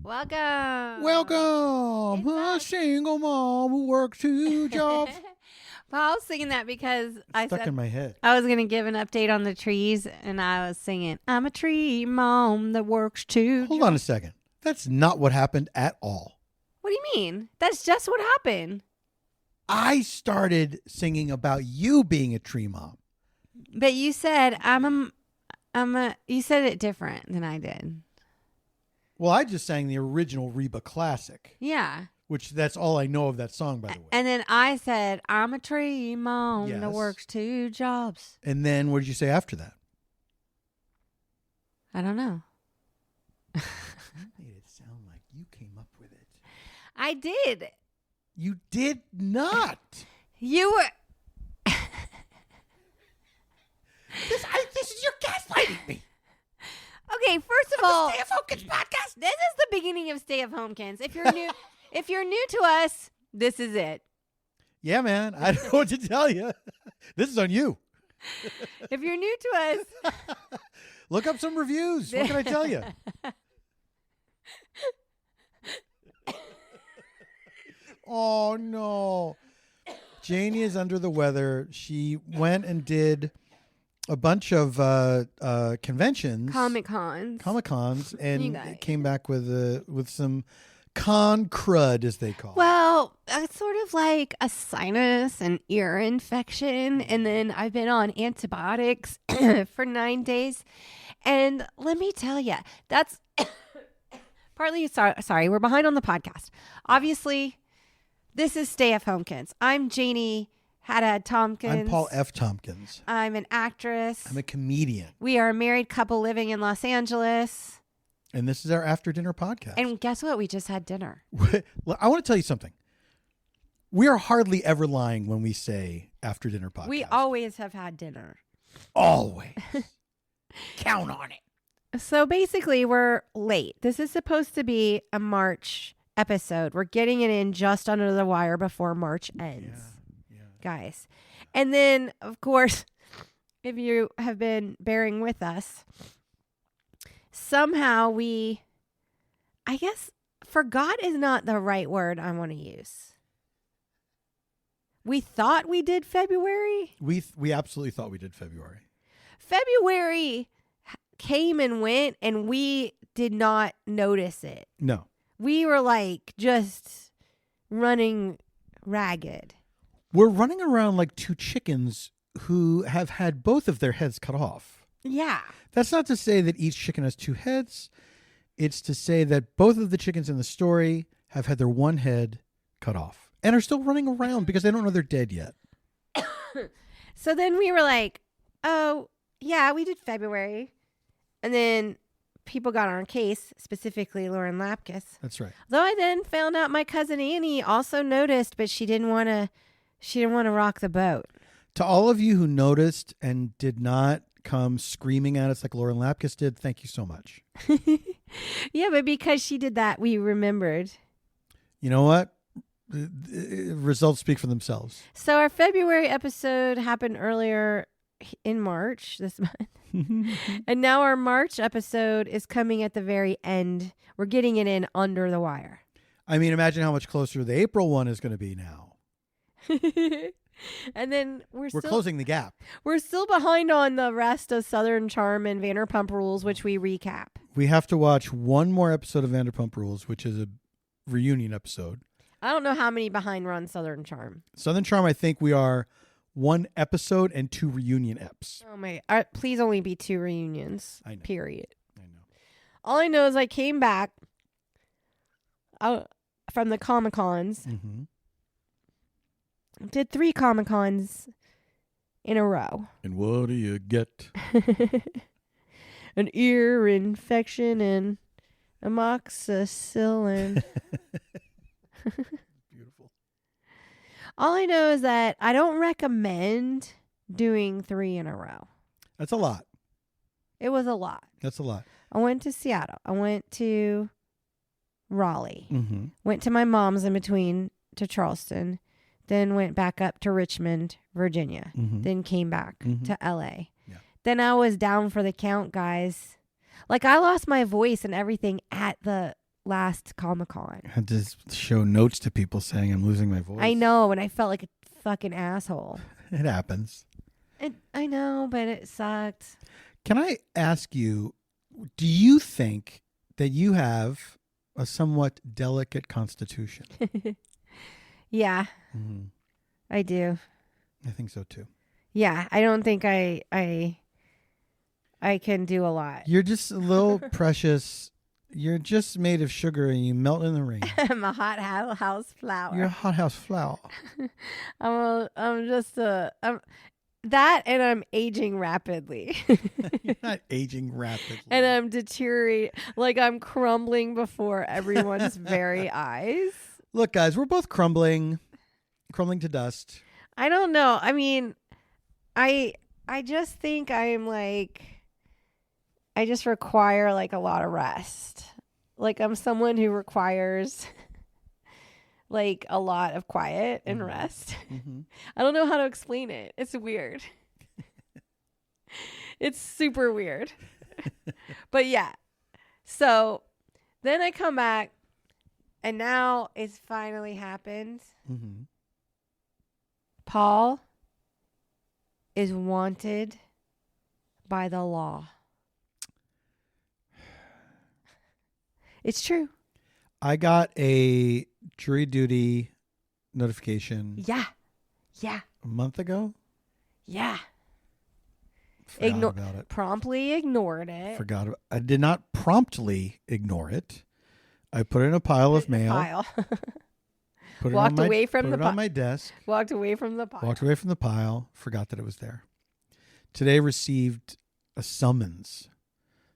Welcome. Welcome, a single mom who works 2 jobs. Well, I was singing that because I Stuck said in my head. I was going to give an update on the trees, and I was singing, I'm a tree mom that works 2 Hold jobs. on a second. That's not what happened at all. What do you mean? That's just what happened. I started singing about you being a tree mom. But you said, you said it different than I did. Well, I just sang the original Reba classic, Yeah. which that's all I know of that song, by the way. And then I said, I'm a tree mom that Yes. works 2 jobs. And then what did you say after that? I don't know. You made it sound like you came up with it. I did. You did not. You were. This is your gaslighting me. Okay, first of all, Stay at Home Kids podcast. this is the beginning of Stay at Home Kids. If you're new, if you're new to us, this is it. Yeah, man. I don't know what to tell you. This is on you. If you're new to us, Look up some reviews. What can I tell you? Oh, no. Janie is under the weather. She went and did a bunch of conventions. Comic-Cons. You And guys. came back with some con crud, as they call it. well, it's sort of like a sinus and ear infection, and then I've been on antibiotics for 9 days, and let me tell you, that's partly sorry, we're behind on the podcast. Obviously, this is Stay at Home Kids. I'm Janie Haddad Tompkins. I'm Paul F. Tompkins. I'm an actress. I'm a comedian. We are a married couple living in Los Angeles. And this is our after dinner podcast. And guess what? We just had dinner. Well, I want to tell you something. We are hardly ever lying when we say after dinner podcast. We always have had dinner. Always. Count on it. So basically, we're late. This is supposed to be a March episode. We're getting it in just under the wire before March ends, guys. And then, of course, if you have been bearing with us, somehow I guess forgot is not the right word I want to use. We thought we did February. We absolutely thought we did February. February came and went, and we did not notice it. No. We were like just running ragged. We're running around like 2 chickens who have had both of their heads cut off. Yeah. That's not to say that each chicken has 2 heads. It's to say that both of the chickens in the story have had their one head cut off and are still running around because they don't know they're dead yet. So then we were like, oh, yeah, we did February. And then people got on our case, specifically Lauren Lapkus. That's right. Though I then found out my cousin Annie also noticed, but she didn't want to rock the boat. To all of you who noticed and did not come screaming at us like Lauren Lapkus did, thank you so much. Yeah, but because she did that, we remembered. You know what? The results speak for themselves. So our February episode happened earlier in March this month. And now our March episode is coming at the very end. We're getting it in under the wire. I mean, imagine how much closer the April one is going to be now. And then we're still closing the gap. We're still behind on the rest of Southern Charm and Vanderpump Rules, which we recap. We have to watch one more episode of Vanderpump Rules, which is a reunion episode. I don't know how many behind we're on Southern Charm. Southern Charm, I think we are 1 episode and 2 reunion eps. Oh my! Please only be 2 reunions. I know. Period. I know. All I know is I came back from the Comic-Cons. Mm-hmm. Did 3 Comic-Cons in a row. And what do you get? An ear infection and amoxicillin. Beautiful. All I know is that I don't recommend doing 3 in a row. That's a lot. It was a lot. That's a lot. I went to Seattle. I went to Raleigh. Mm-hmm. Went to my mom's in between to Charleston. Then went back up to Richmond, Virginia. Mm-hmm. Then came back Mm-hmm. to LA. Yeah. Then I was down for the count, guys. Like, I lost my voice and everything at the last Comic-Con. I had to show notes to people saying I'm losing my voice. I know, and I felt like a fucking asshole. It happens. I know, but it sucked. Can I ask you, do you think that you have a somewhat delicate constitution? Yeah, Mm-hmm. I do. I think so too. Yeah, I don't think I can do a lot. You're just a little precious. You're just made of sugar and you melt in the rain. I'm a hot house flower. You're a hothouse flower. I'm just that, and I'm aging rapidly. You're not aging rapidly. And I'm deteriorating, like I'm crumbling before everyone's very eyes. Look, guys, we're both crumbling to dust. I don't know. I mean, I just think I'm like, I just require like a lot of rest. Like I'm someone who requires like a lot of quiet and rest. Mm-hmm. I don't know how to explain it. It's weird. It's super weird. But yeah. So then I come back and now it's finally happened. Mm-hmm. Paul is wanted by the law. It's true. I got a jury duty notification. Yeah. Yeah. A month ago. Yeah. Forgot about it. Promptly ignored it. Forgot about. I did not promptly ignore it. I put it in a pile of mail. Put Walked it on away from put the it on my desk. Walked away from the pile. Walked away from the pile. Forgot that it was there. Today received a summons.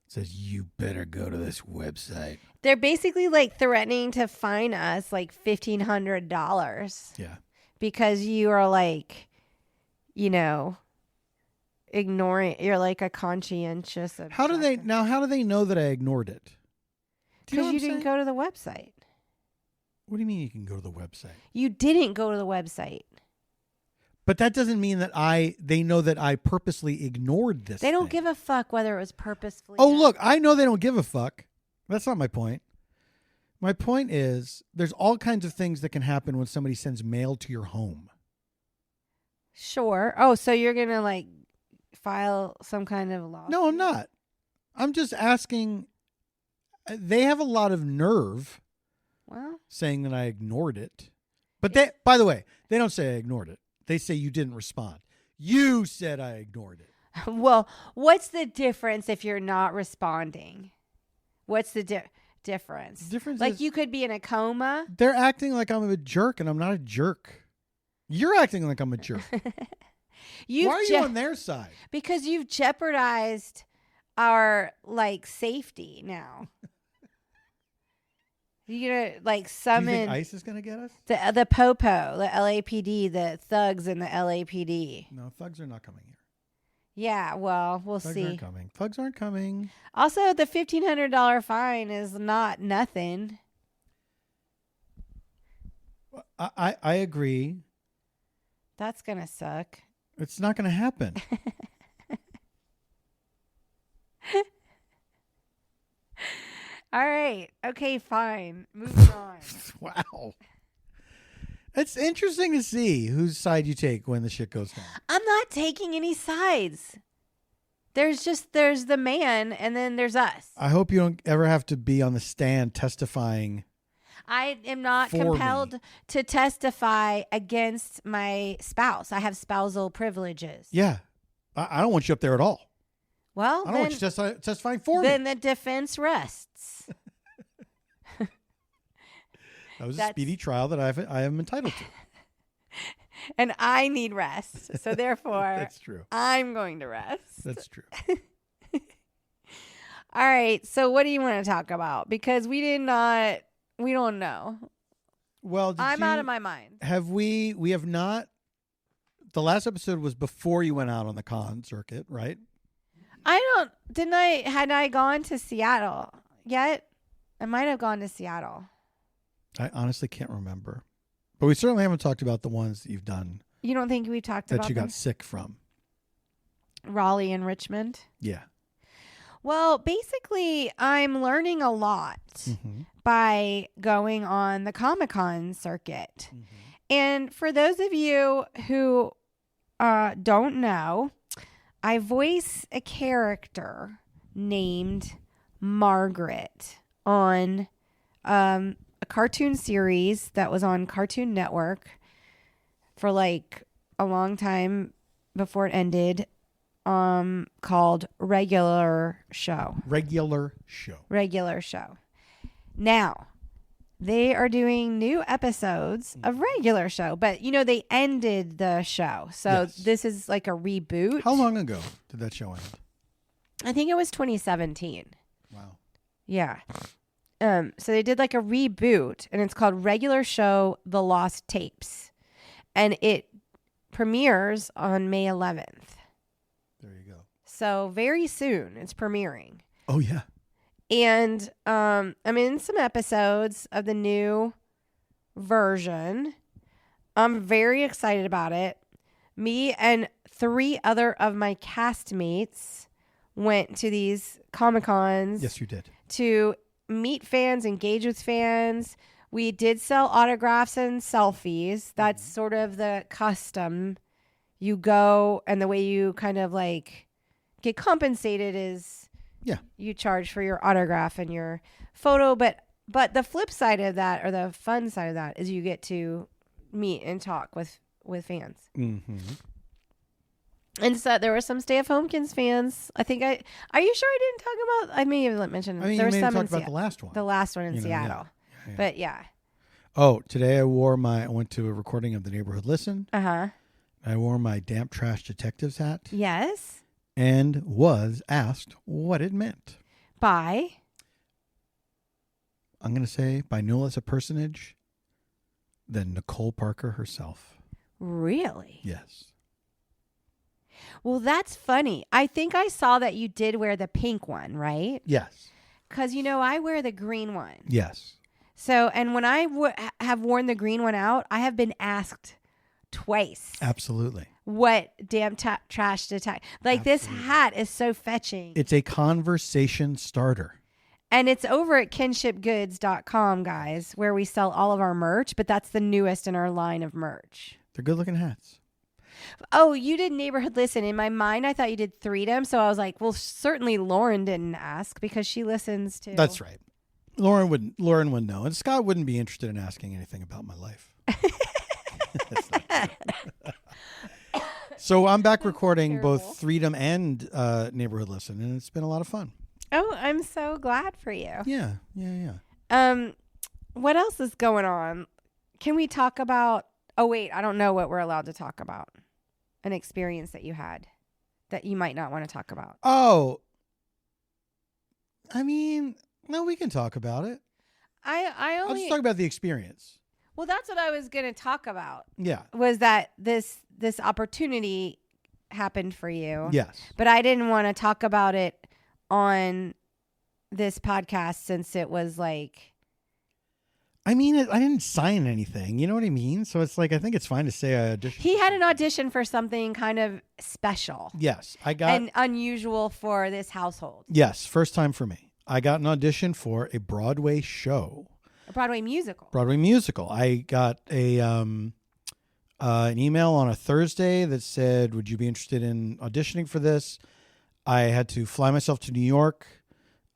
It says you better go to this website. They're basically like threatening to fine us like $1,500. Yeah. Because you are like, you know, ignoring. You're like a conscientious objector. How do they know that I ignored it? Because you didn't go to the website. What do you mean you can go to the website? You didn't go to the website. But that doesn't mean that they know that I purposely ignored this. They don't thing. give a fuck whether it was purposefully. Oh, look, I know they don't give a fuck. That's not my point. My point is there's all kinds of things that can happen when somebody sends mail to your home. Sure. Oh, so you're going to like file some kind of law? No, I'm not. I'm just asking. They have a lot of nerve saying that I ignored it. But by the way, they don't say I ignored it. They say you didn't respond. You said I ignored it. Well, what's the difference if you're not responding? What's the difference? The difference like is you could be in a coma. They're acting like I'm a jerk, and I'm not a jerk. You're acting like I'm a jerk. Why are you on their side? Because you've jeopardized our like safety now. You're gonna like summon. Do you think ICE is gonna get us? The popo, the LAPD, the thugs in the LAPD. No, thugs are not coming here. Yeah, well, we'll thugs see. Thugs aren't coming. Thugs aren't coming. Also, the $1,500 fine is not nothing. I agree. That's gonna suck. It's not gonna happen. All right. Okay, fine. Moving on. Wow. It's interesting to see whose side you take when the shit goes down. I'm not taking any sides. There's the man and then there's us. I hope you don't ever have to be on the stand testifying. I am not compelled to testify against my spouse. I have spousal privileges. Yeah. I don't want you up there at all. Well, I don't want you testifying for me. Then the defense rests. That was a speedy trial that I am entitled to. And I need rest. So therefore, that's true. I'm going to rest. That's true. All right. So what do you want to talk about? Because we don't know. Well, I'm out of my mind. We have not. The last episode was before you went out on the con circuit, right? Had I gone to Seattle yet? I might have gone to Seattle. I honestly can't remember. But we certainly haven't talked about the ones that you've done. You don't think we've talked about that you got sick from? Raleigh and Richmond? Yeah. Well, basically, I'm learning a lot. Mm-hmm. by going on the Comic-Con circuit. Mm-hmm. And for those of you who don't know, I voice a character named Margaret on a cartoon series that was on Cartoon Network for like a long time before it ended, called Regular Show. Now, they are doing new episodes of Regular Show, but they ended the show. So This is like a reboot. How long ago did that show end? I think it was 2017. Wow. Yeah. So they did like a reboot, and it's called Regular Show: The Lost Tapes. And it premieres on May 11th. There you go. So very soon it's premiering. Oh, yeah. And I'm in some episodes of the new version. I'm very excited about it. Me and 3 other of my castmates went to these Comic-Cons. Yes, you did. To meet fans, engage with fans. We did sell autographs and selfies. That's sort of the custom. You go, and the way you kind of like get compensated is you charge for your autograph and your photo. But the flip side of that, or the fun side of that, is you get to meet and talk with fans. Mm-hmm. And so there were some Stay at Homekins fans. Are you sure I didn't talk about? I may have mentioned. There was some about the last one. The last one in Seattle. Yeah. But yeah. Oh, today I went to a recording of the Neighborhood Listen. Uh-huh. I wore my Damp Trash Detectives hat. Yes. And was asked what it meant. I'm going to say by no less a personage than Nicole Parker herself. Really? Yes. Well, that's funny. I think I saw that you did wear the pink one, right? Yes. Because, I wear the green one. Yes. So, and when I have worn the green one out, I have been asked twice. Absolutely. What damn trash detect. Like, Absolutely. This hat is so fetching. It's a conversation starter. And it's over at kinshipgoods.com, guys, where we sell all of our merch, but that's the newest in our line of merch. They're good looking hats. Oh, you did Neighborhood Listen. In my mind, I thought you did Freedom. So I was like, well, certainly Lauren didn't ask because she listens to. That's right. Lauren wouldn't know. And Scott wouldn't be interested in asking anything about my life. So I'm back recording both Freedom and Neighborhood Listen, and it's been a lot of fun. Oh, I'm so glad for you. Yeah. What else is going on? Can we talk about... Oh, wait, I don't know what we're allowed to talk about. An experience that you had that you might not want to talk about. Oh. I mean, no, we can talk about it. I'll just talk about the experience. Well, that's what I was going to talk about. Yeah. Was that this opportunity happened for you. Yes. But I didn't want to talk about it on this podcast since it was like... I mean, I didn't sign anything. You know what I mean? So it's like, I think it's fine to say I auditioned. He had an audition for something kind of special. Yes. And unusual for this household. Yes. First time for me. I got an audition for a Broadway show. A Broadway musical. I got an email on a Thursday that said, would you be interested in auditioning for this? I had to fly myself to New York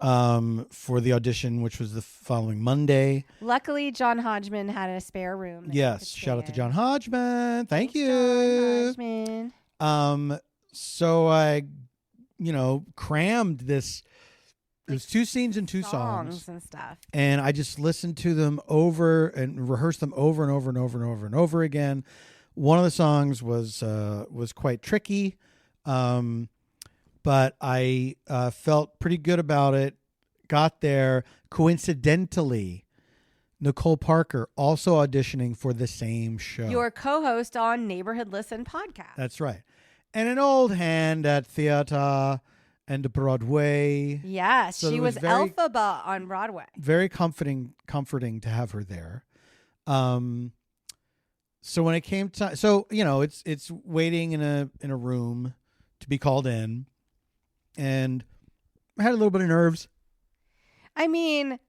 for the audition, which was the following Monday. Luckily, John Hodgman had a spare room. Yes. Shout out to John Hodgman. Thanks, you. John Hodgman. So I, crammed this. There's 2 scenes and 2 songs and stuff. And I just listened to them over and rehearsed them over and over and over and over and over again. One of the songs was quite tricky. But I felt pretty good about it. Got there. Coincidentally, Nicole Parker also auditioning for the same show. Your co-host on Neighborhood Listen podcast. That's right. And an old hand at theater and Broadway. Yes, so she was Elphaba on Broadway. Very comforting to have her there. So when it came to, it's waiting in a room to be called in. And I had a little bit of nerves. I mean,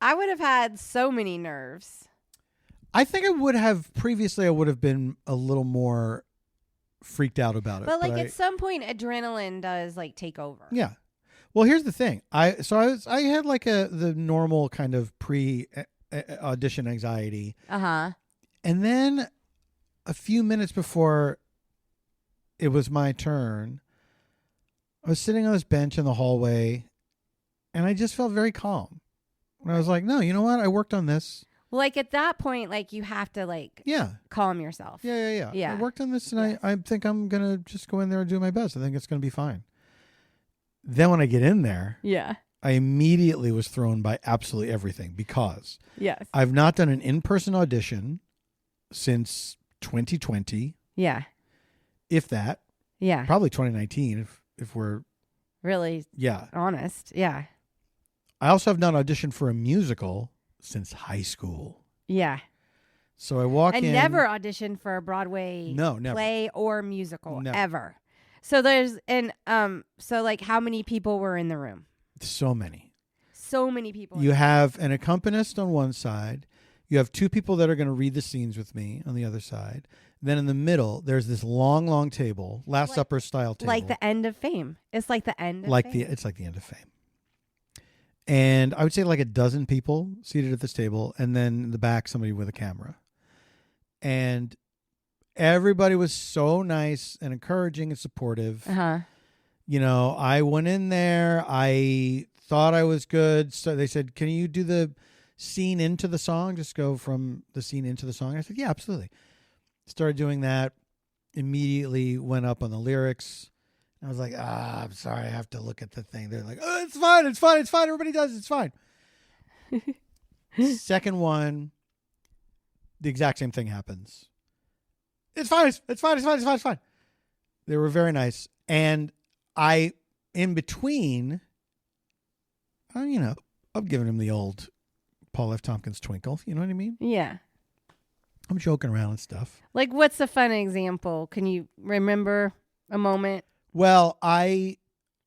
I would have had so many nerves. I think I would have been a little more freaked out about it. But like at some point, adrenaline does like take over. Yeah. Well, here's the thing. I had like the normal kind of pre audition anxiety. Uh-huh. And then a few minutes before it was my turn, I was sitting on this bench in the hallway, and I just felt very calm. And I was like, no, you know what? I worked on this. Like at that point, like you have to like calm yourself. Yeah. I worked on this, and yes. I think I'm going to just go in there and do my best. I think it's going to be fine. Then when I get in there, I immediately was thrown by absolutely everything because I've not done an in-person audition since 2020. Yeah. If that. Yeah. Probably 2019 if we're really honest. Yeah. I also have not auditioned for a musical since high school. Yeah. So I walk in. And never auditioned for a Broadway play or musical ever. So so like how many people were in the room? So many. So many people. You have an accompanist on one side. You have two people that are going to read the scenes with me on the other side. Then in the middle, there's this long, long table, Last Supper style table. Like the end of Fame. It's like the end of Fame. It's like the end of Fame. And I would say like a dozen people seated at this table. And then in the back, somebody with a camera. And everybody was so nice and encouraging and supportive. Uh-huh. You know, I went in there. I thought I was good. So they said, can you do the scene into the song? Just go from the scene into the song. I said, yeah, absolutely. Started doing that. Immediately went up on the lyrics. I was like, I'm sorry, I have to look at the thing. They're like, oh, it's fine. Everybody does it. It's fine. Second one, the exact same thing happens. It's fine. It's fine. They were very nice. And in between, I'm giving him the old Paul F. Tompkins twinkle. You know what I mean? Yeah. I'm joking around and stuff. Like, what's a fun example? Can you remember a moment? Well, I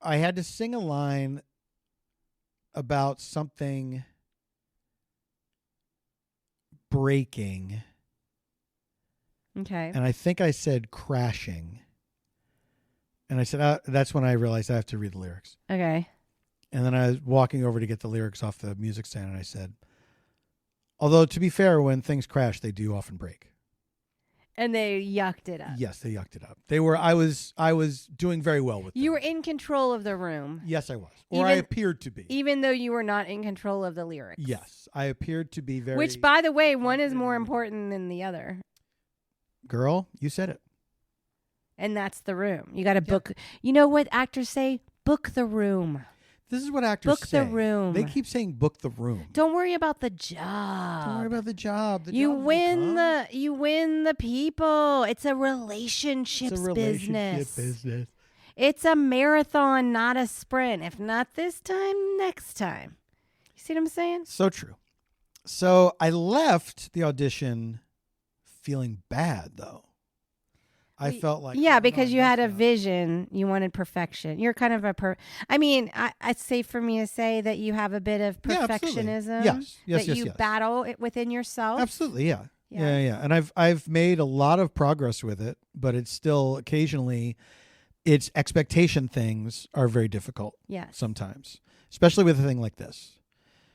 had to sing a line about something breaking. Okay. And I think I said crashing. And I said, that's when I realized I have to read the lyrics. Okay. And then I was walking over to get the lyrics off the music stand, and I said, although to be fair, when things crash, they do often break. And they yucked it up. Yes, they yucked it up. I was doing very well with them. You were in control of the room. Yes, I was. I appeared to be. Even though you were not in control of the lyrics. Yes, I appeared to be very. Which, by the way, one is more important than the other. Girl, you said it. And that's the room. You got to book. You know what actors say? Book the room. This is what actors say. Book the room. They keep saying book the room. Don't worry about the job. Don't worry about the job. You win the people. It's a relationships business. It's a marathon, not a sprint. If not this time, next time. You see what I'm saying? So true. So I left the audition feeling bad, though. I felt like... Yeah, because you had a vision. You wanted perfection. You're kind of I'd say for me to say that you have a bit of perfectionism. Yes. That you battle it within yourself. Absolutely, yeah. And I've made a lot of progress with it, but it's still occasionally... Its expectation things are very difficult. Yes. Sometimes. Especially with a thing like this,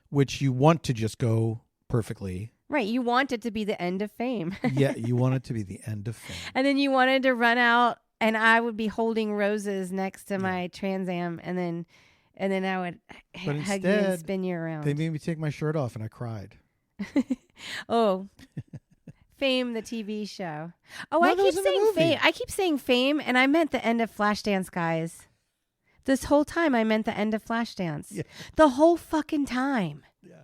which you want to just go perfectly... Right, you want it to be the end of Fame. Yeah, you want it to be the end of Fame. And then you wanted to run out, and I would be holding roses next to my Trans Am, and then I would hug you and spin you around. They made me take my shirt off, and I cried. Oh, Fame, the TV show. Oh, no, I keep saying Fame. I keep saying Fame, and I meant the end of Flashdance, guys. This whole time, I meant the end of Flashdance. Yeah. The whole fucking time. Yeah.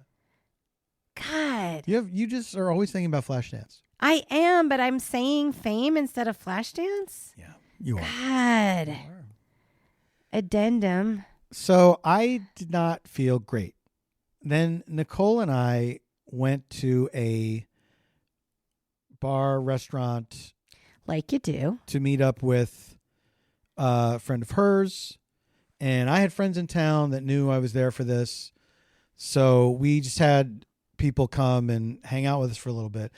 God. You just are always thinking about Flashdance. I am, but I'm saying Fame instead of Flashdance? Yeah, you are. God. You are. Addendum. So I did not feel great. Then Nicole and I went to a bar, restaurant. Like you do. To meet up with a friend of hers. And I had friends in town that knew I was there for this. So we just had people come and hang out with us for a little bit.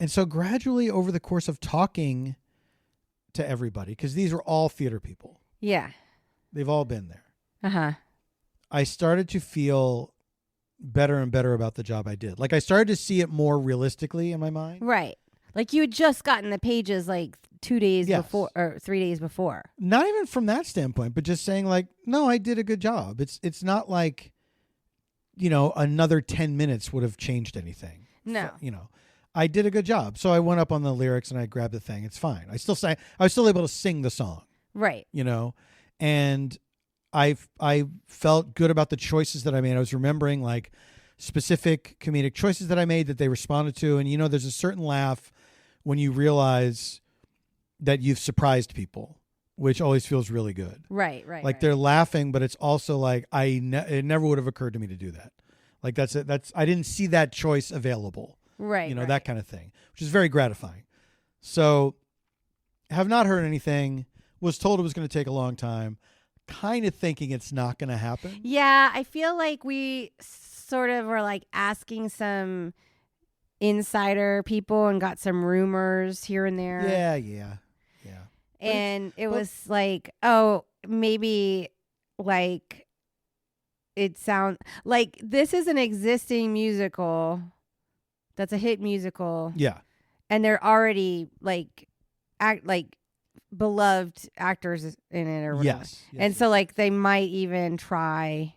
And so gradually over the course of talking to everybody, because these are all theater people. Yeah. They've all been there. Uh-huh. I started to feel better and better about the job I did. Like I started to see it more realistically in my mind. Right. Like you had just gotten the pages like 2 days Yes. before or 3 days before. Not even from that standpoint, but just saying like, no, I did a good job. It's not like, another 10 minutes would have changed anything. No. I did a good job. So I went up on the lyrics and I grabbed the thing. It's fine. I was still able to sing the song. Right. And I felt good about the choices that I made. I was remembering like specific comedic choices that I made that they responded to. And there's a certain laugh when you realize that you've surprised people, which always feels really good. Right. Like they're laughing, but it's also like it never would have occurred to me to do that. Like that's it. I didn't see that choice available. Right. That kind of thing, which is very gratifying. So have not heard anything, was told it was going to take a long time, kind of thinking it's not going to happen. Yeah. I feel like we sort of were like asking some insider people and got some rumors here and there. Yeah. And it was like, oh, maybe like it sounds like this is an existing musical that's a hit musical. Yeah. And they're already like beloved actors in it or whatever. Yes. And so like they might even try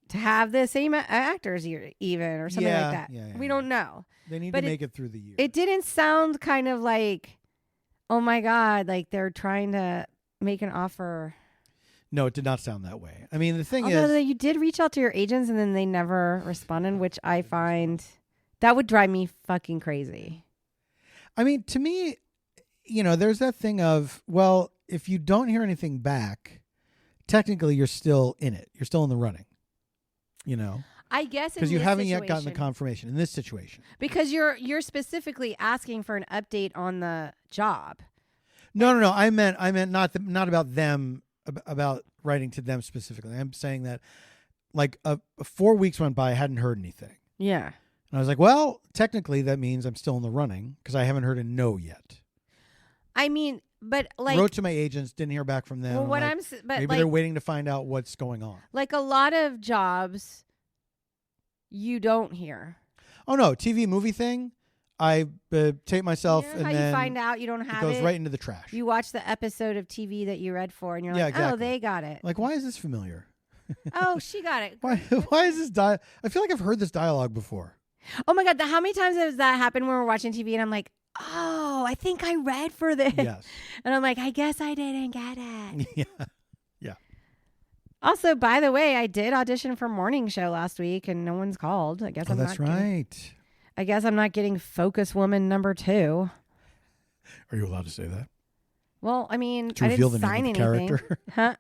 to have the same actors even or something like that. Yeah, we don't know. They need But to make it through the year. It didn't sound kind of like, oh my God, like they're trying to make an offer. No, it did not sound that way. I mean, the thing Although is, you did reach out to your agents and then they never responded, which I find that would drive me fucking crazy. I mean, to me, there's that thing of, well, if you don't hear anything back, technically you're still in it. You're still in the running, I guess because you haven't yet gotten the confirmation in this situation. Because you're specifically asking for an update on the job. No. I meant not about them, about writing to them specifically. I'm saying that like 4 weeks went by, I hadn't heard anything. Yeah. And I was like, well, technically that means I'm still in the running because I haven't heard a no yet. I mean, but like wrote to my agents, didn't hear back from them. Well, what like, but maybe like, they're waiting to find out what's going on. Like a lot of jobs, you don't hear. Oh no, TV movie thing. I tape myself and how then you find out you don't have it goes right into the trash. You watch the episode of TV that you read for, and you're like, exactly. oh, they got it. Like, why is this familiar? Oh, she got it. Why is this I feel like I've heard this dialogue before. Oh my God, how many times has that happened when we're watching TV and I'm like, oh, I think I read for this. Yes. And I'm like, I guess I didn't get it. Yeah. Also, by the way, I did audition for Morning Show last week and no one's called. I guess that's right. I guess I'm not getting Focus Woman number 2. Are you allowed to say that? Well, I mean, to I reveal didn't the sign name of the anything. character? Huh?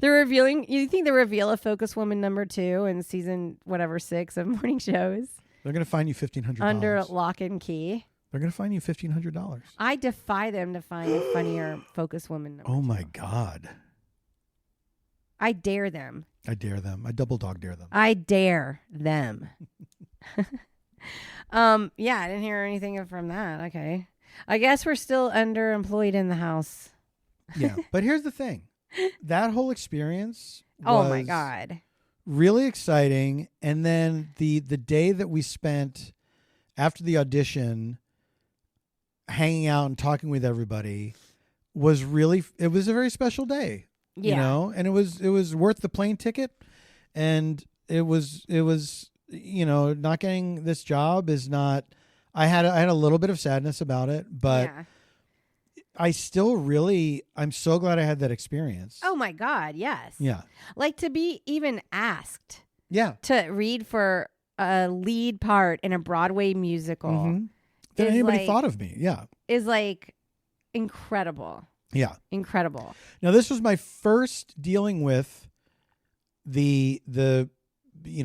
They're revealing. You think they reveal a Focus Woman number 2 in season 6 of Morning Shows? They're going to fine you $1,500 under lock and key. They're going to fine you $1,500. I defy them to find a funnier Focus Woman number 2. Oh my God! I dare them. I dare them. I double dog dare them. I dare them. Yeah, I didn't hear anything from that. Okay, I guess we're still underemployed in the house. Yeah, but here's the thing. That whole experience Oh my God. Really exciting. And then the day that we spent after the audition hanging out and talking with everybody was it was a very special day. Yeah. And it was worth the plane ticket, and it was not getting this job is not I had a little bit of sadness about it, but yeah. I'm so glad I had that experience. Oh my God, yes. Yeah. Like to be even asked. Yeah. To read for a lead part in a Broadway musical. Mm-hmm. That anybody thought of me. Yeah. Is like incredible. Yeah. Incredible. Now this was my first dealing with the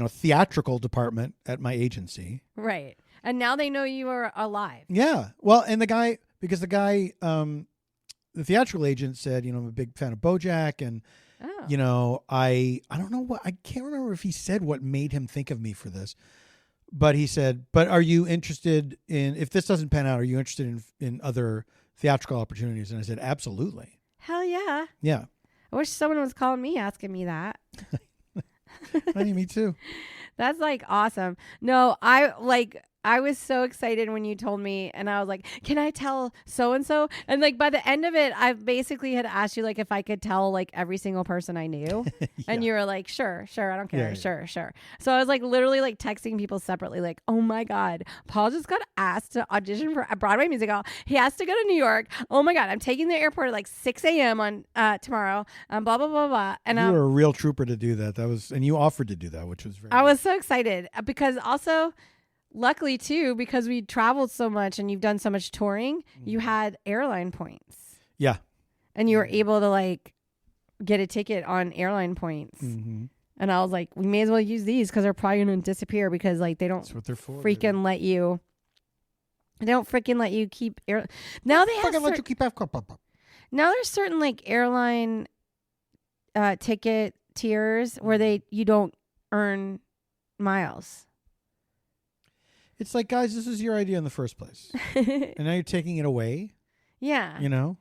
theatrical department at my agency. Right. And now they know you are alive. Yeah. Well, and the guy, the theatrical agent said, I'm a big fan of BoJack, and Oh. You know, I don't know what, I can't remember if he said what made him think of me for this, but he said, but are you interested in, if this doesn't pan out, are you interested in other theatrical opportunities? And I said, absolutely. Hell yeah. Yeah. I wish someone was calling me asking me that. Honey, me too. That's like awesome. No, I was so excited when you told me, and I was like, can I tell so-and-so? And like by the end of it, I basically had asked you like if I could tell like every single person I knew. Yeah. And you were like, sure, I don't care. Yeah. Sure. So I was like literally like texting people separately, like, oh my God, Paul just got asked to audition for a Broadway musical. He has to go to New York. Oh my God, I'm taking the airport at like 6 a.m. on tomorrow. Blah, blah, blah, blah. And you were a real trooper to do that. And you offered to do that, which was very I was so excited because also, luckily, too, because we traveled so much and you've done so much touring, you had airline points. Yeah. And you were able to, like, get a ticket on airline points. Mm-hmm. And I was like, we may as well use these because they're probably going to disappear because, like, they don't That's what they're for, freaking let you. They don't freaking let you keep Now they have let you keep Now there's certain, like, airline ticket tiers where you don't earn miles. It's like, guys, this is your idea in the first place. And now you're taking it away. Yeah. You know?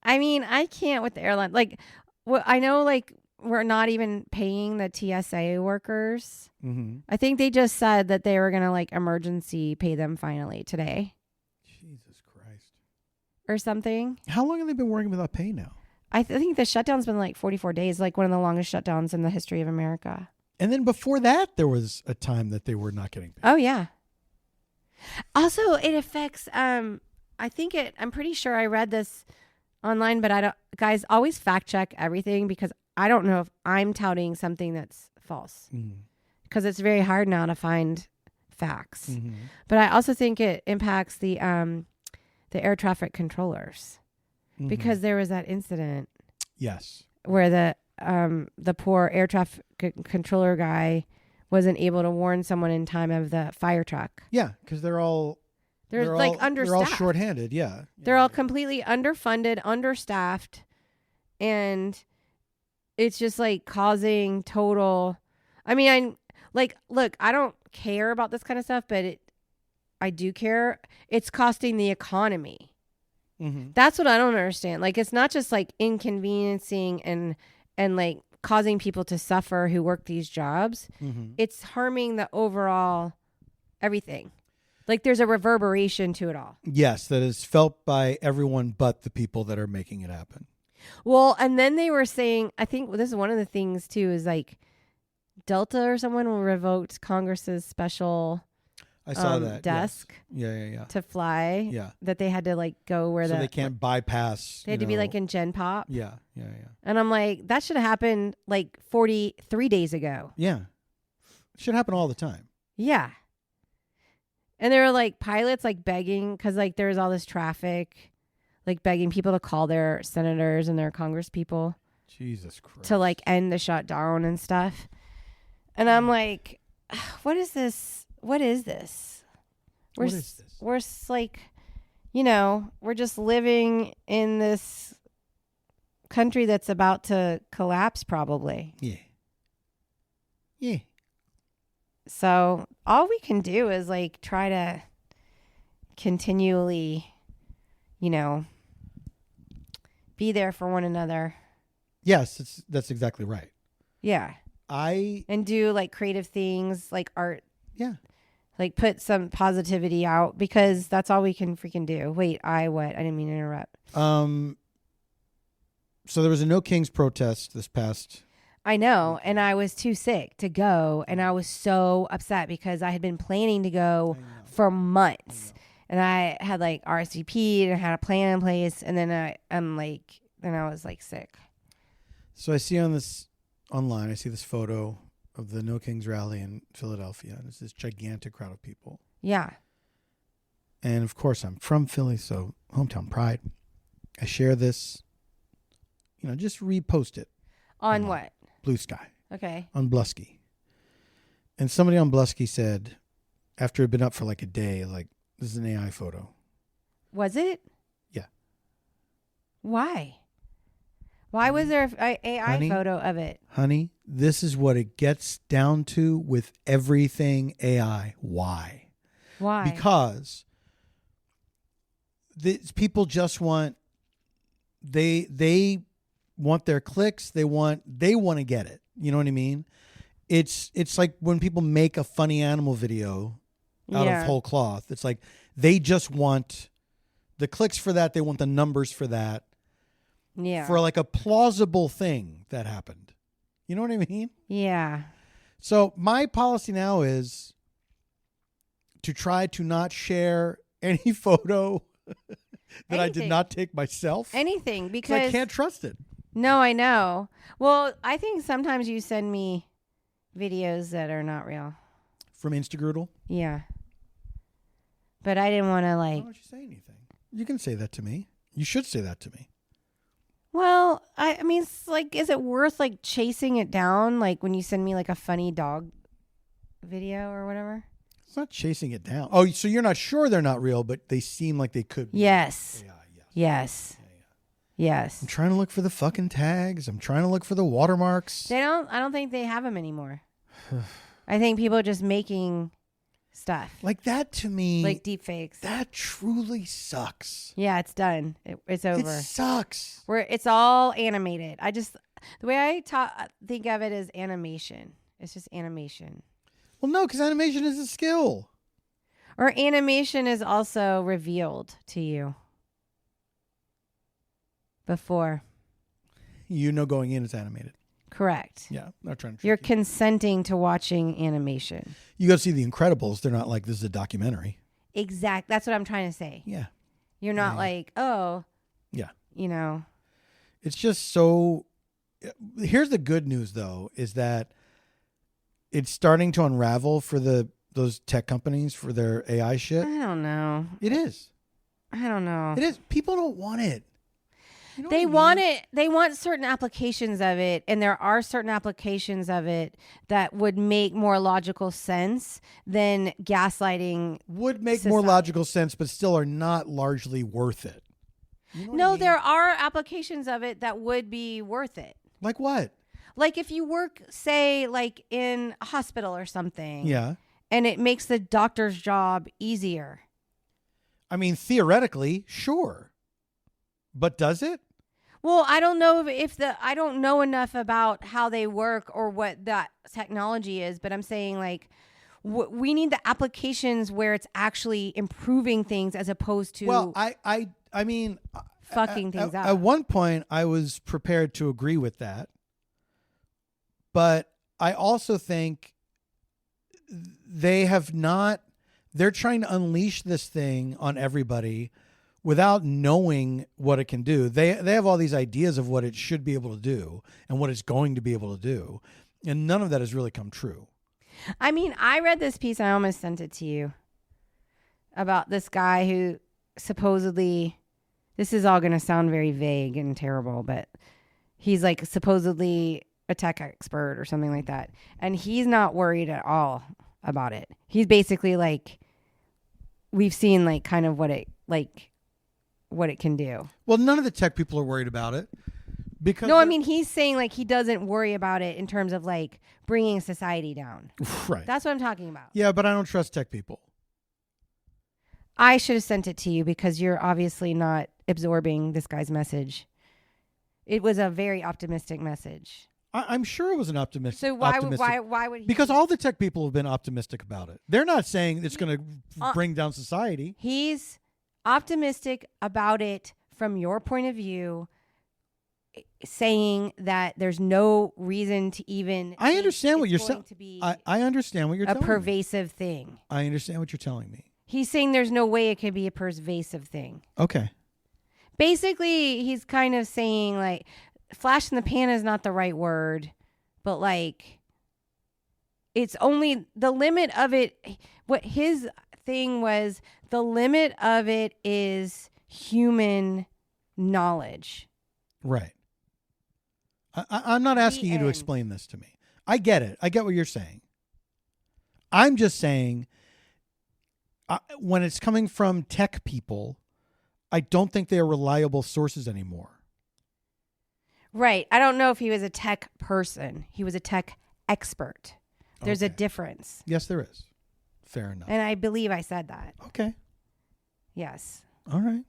I mean, I can't with the airline. Like, well, I know, like, we're not even paying the TSA workers. Mm-hmm. I think they just said that they were going to, like, emergency pay them finally today. Jesus Christ. Or something. How long have they been working without pay now? I think the shutdown's been, like, 44 days, like one of the longest shutdowns in the history of America. And then before that, there was a time that they were not getting paid. Oh, yeah. Also, it affects, I'm pretty sure I read this online, but guys, always fact check everything because I don't know if I'm touting something that's false because it's very hard now to find facts. Mm-hmm. But I also think it impacts the air traffic controllers because there was that incident. Yes. Where the poor air traffic controller guy wasn't able to warn someone in time of the fire truck. Yeah, because they're like understaffed. They're all shorthanded. Yeah, they're all completely underfunded, understaffed, and it's just like causing total. I mean, look, I don't care about this kind of stuff, but I do care. It's costing the economy. Mm-hmm. That's what I don't understand. Like, it's not just like inconveniencing and like causing people to suffer who work these jobs. Mm-hmm. It's harming the overall everything. Like, there's a reverberation to it all. Yes, that is felt by everyone but the people that are making it happen. Well, and then they were saying, I think this is one of the things too, is like Delta or someone revoked Congress's special I saw that desk. Yes. Yeah. To fly. Yeah. That they had to like go where so they can't bypass. They had to be like in Gen Pop. Yeah. And I'm like, that should have happened like 43 days ago. Yeah. It should happen all the time. Yeah. And there were like pilots like begging because like there was all this traffic, like begging people to call their senators and their Congress people. Jesus Christ. To like end the shutdown and stuff. And I'm like, what is this? What is this? We're like, you know, we're just living in this country that's about to collapse probably. Yeah. So all we can do is like try to continually, you know, be there for one another. Yes, that's exactly right. Yeah. And do like creative things like art. Yeah. Like put some positivity out because that's all we can freaking do. Wait, I didn't mean to interrupt. So there was a No Kings protest this past. I know. And I was too sick to go. And I was so upset because I had been planning to go for months. And I had like RSVP'd and I had a plan in place. And then I was like sick. So I see online, I see this photo of the No Kings rally in Philadelphia. And it's this gigantic crowd of people. Yeah. And of course, I'm from Philly, so hometown pride. I share this, just repost it. On what? Blue Sky. Okay. On Blusky. And somebody on Blusky said, after it had been up for like a day, like, this is an AI photo. Was it? Yeah. Why? Why was there an AI photo of it? Honey, this is what it gets down to with everything AI. Why? Because people just want they want their clicks. They want to get it. You know what I mean? It's like when people make a funny animal video out of whole cloth. It's like they just want the clicks for that. They want the numbers for that. Yeah. For like a plausible thing that happened. You know what I mean? Yeah. So my policy now is to try to not share any photo that I did not take myself. Anything, because I can't trust it. No, I know. Well, I think sometimes you send me videos that are not real. From Instagroodle? Yeah. But I didn't want to Why don't you say anything? You can say that to me. You should say that to me. Well, I mean, it's like, is it worth like chasing it down? Like when you send me like a funny dog video or whatever? It's not chasing it down. Oh, so you're not sure they're not real, but they seem like they could be. Yes. Yeah, yes. Yes. I'm trying to look for the fucking tags. I'm trying to look for the watermarks. I don't think they have them anymore. I think people are just making stuff. Like that to me. Like deep fakes. That truly sucks. Yeah, it's done. It's over. It sucks. It's all animated. The way I think of it is animation. It's just animation. Well, no, because animation is a skill. Or animation is also revealed to you before. You know going in it's animated. Correct. Yeah, not trying to. You're consenting to watching animation. You go see The Incredibles. They're not like, this is a documentary. Exact. That's what I'm trying to say. Yeah. You're not like, oh. Yeah. You know. It's just so. Here's the good news, though, is that it's starting to unravel for those tech companies for their AI shit. I don't know. It is. I don't know. It is. People don't want it. You know they want it. They want certain applications of it, and there are certain applications of it that would make more logical sense than gaslighting. Would make more logical sense, but still are not largely worth it. You know no, there are applications of it that would be worth it. Like what? Like if you work, say, like in a hospital or something. Yeah. And it makes the doctor's job easier. I mean, theoretically, sure. But does it? Well, I don't know I don't know enough about how they work or what that technology is, but I'm saying like we need the applications where it's actually improving things as opposed to I mean fucking things up. At one point I was prepared to agree with that. But I also think they're trying to unleash this thing on everybody without knowing what it can do. They have all these ideas of what it should be able to do and what it's going to be able to do. And none of that has really come true. I mean, I read this piece, and I almost sent it to you, about this guy who supposedly, this is all going to sound very vague and terrible, but he's like supposedly a tech expert or something like that. And he's not worried at all about it. He's basically like, we've seen like kind of what it can do. Well, none of the tech people are worried about it. Because no, I mean, he's saying like he doesn't worry about it in terms of like bringing society down. Right. That's what I'm talking about. Yeah, but I don't trust tech people. I should have sent it to you because you're obviously not absorbing this guy's message. It was a very optimistic message. I'm sure it was an optimistic. So why would he? Because all the tech people have been optimistic about it. They're not saying it's going to bring down society. He's optimistic about it from your point of view, saying that there's no reason to even. I understand what you're saying. I understand what you're telling me. A pervasive thing. I understand what you're telling me. He's saying there's no way it could be a pervasive thing. Okay. Basically, he's kind of saying like, flash in the pan is not the right word, but like, it's only the limit of it. What his thing was, the limit of it is human knowledge. Right. I'm not asking you to explain this to me. I get it. I get what you're saying. I'm just saying when it's coming from tech people, I don't think they are reliable sources anymore. Right. I don't know if he was a tech person. He was a tech expert. There's a difference. Yes, there is. Fair enough. And I believe I said that. Okay. Yes. All right.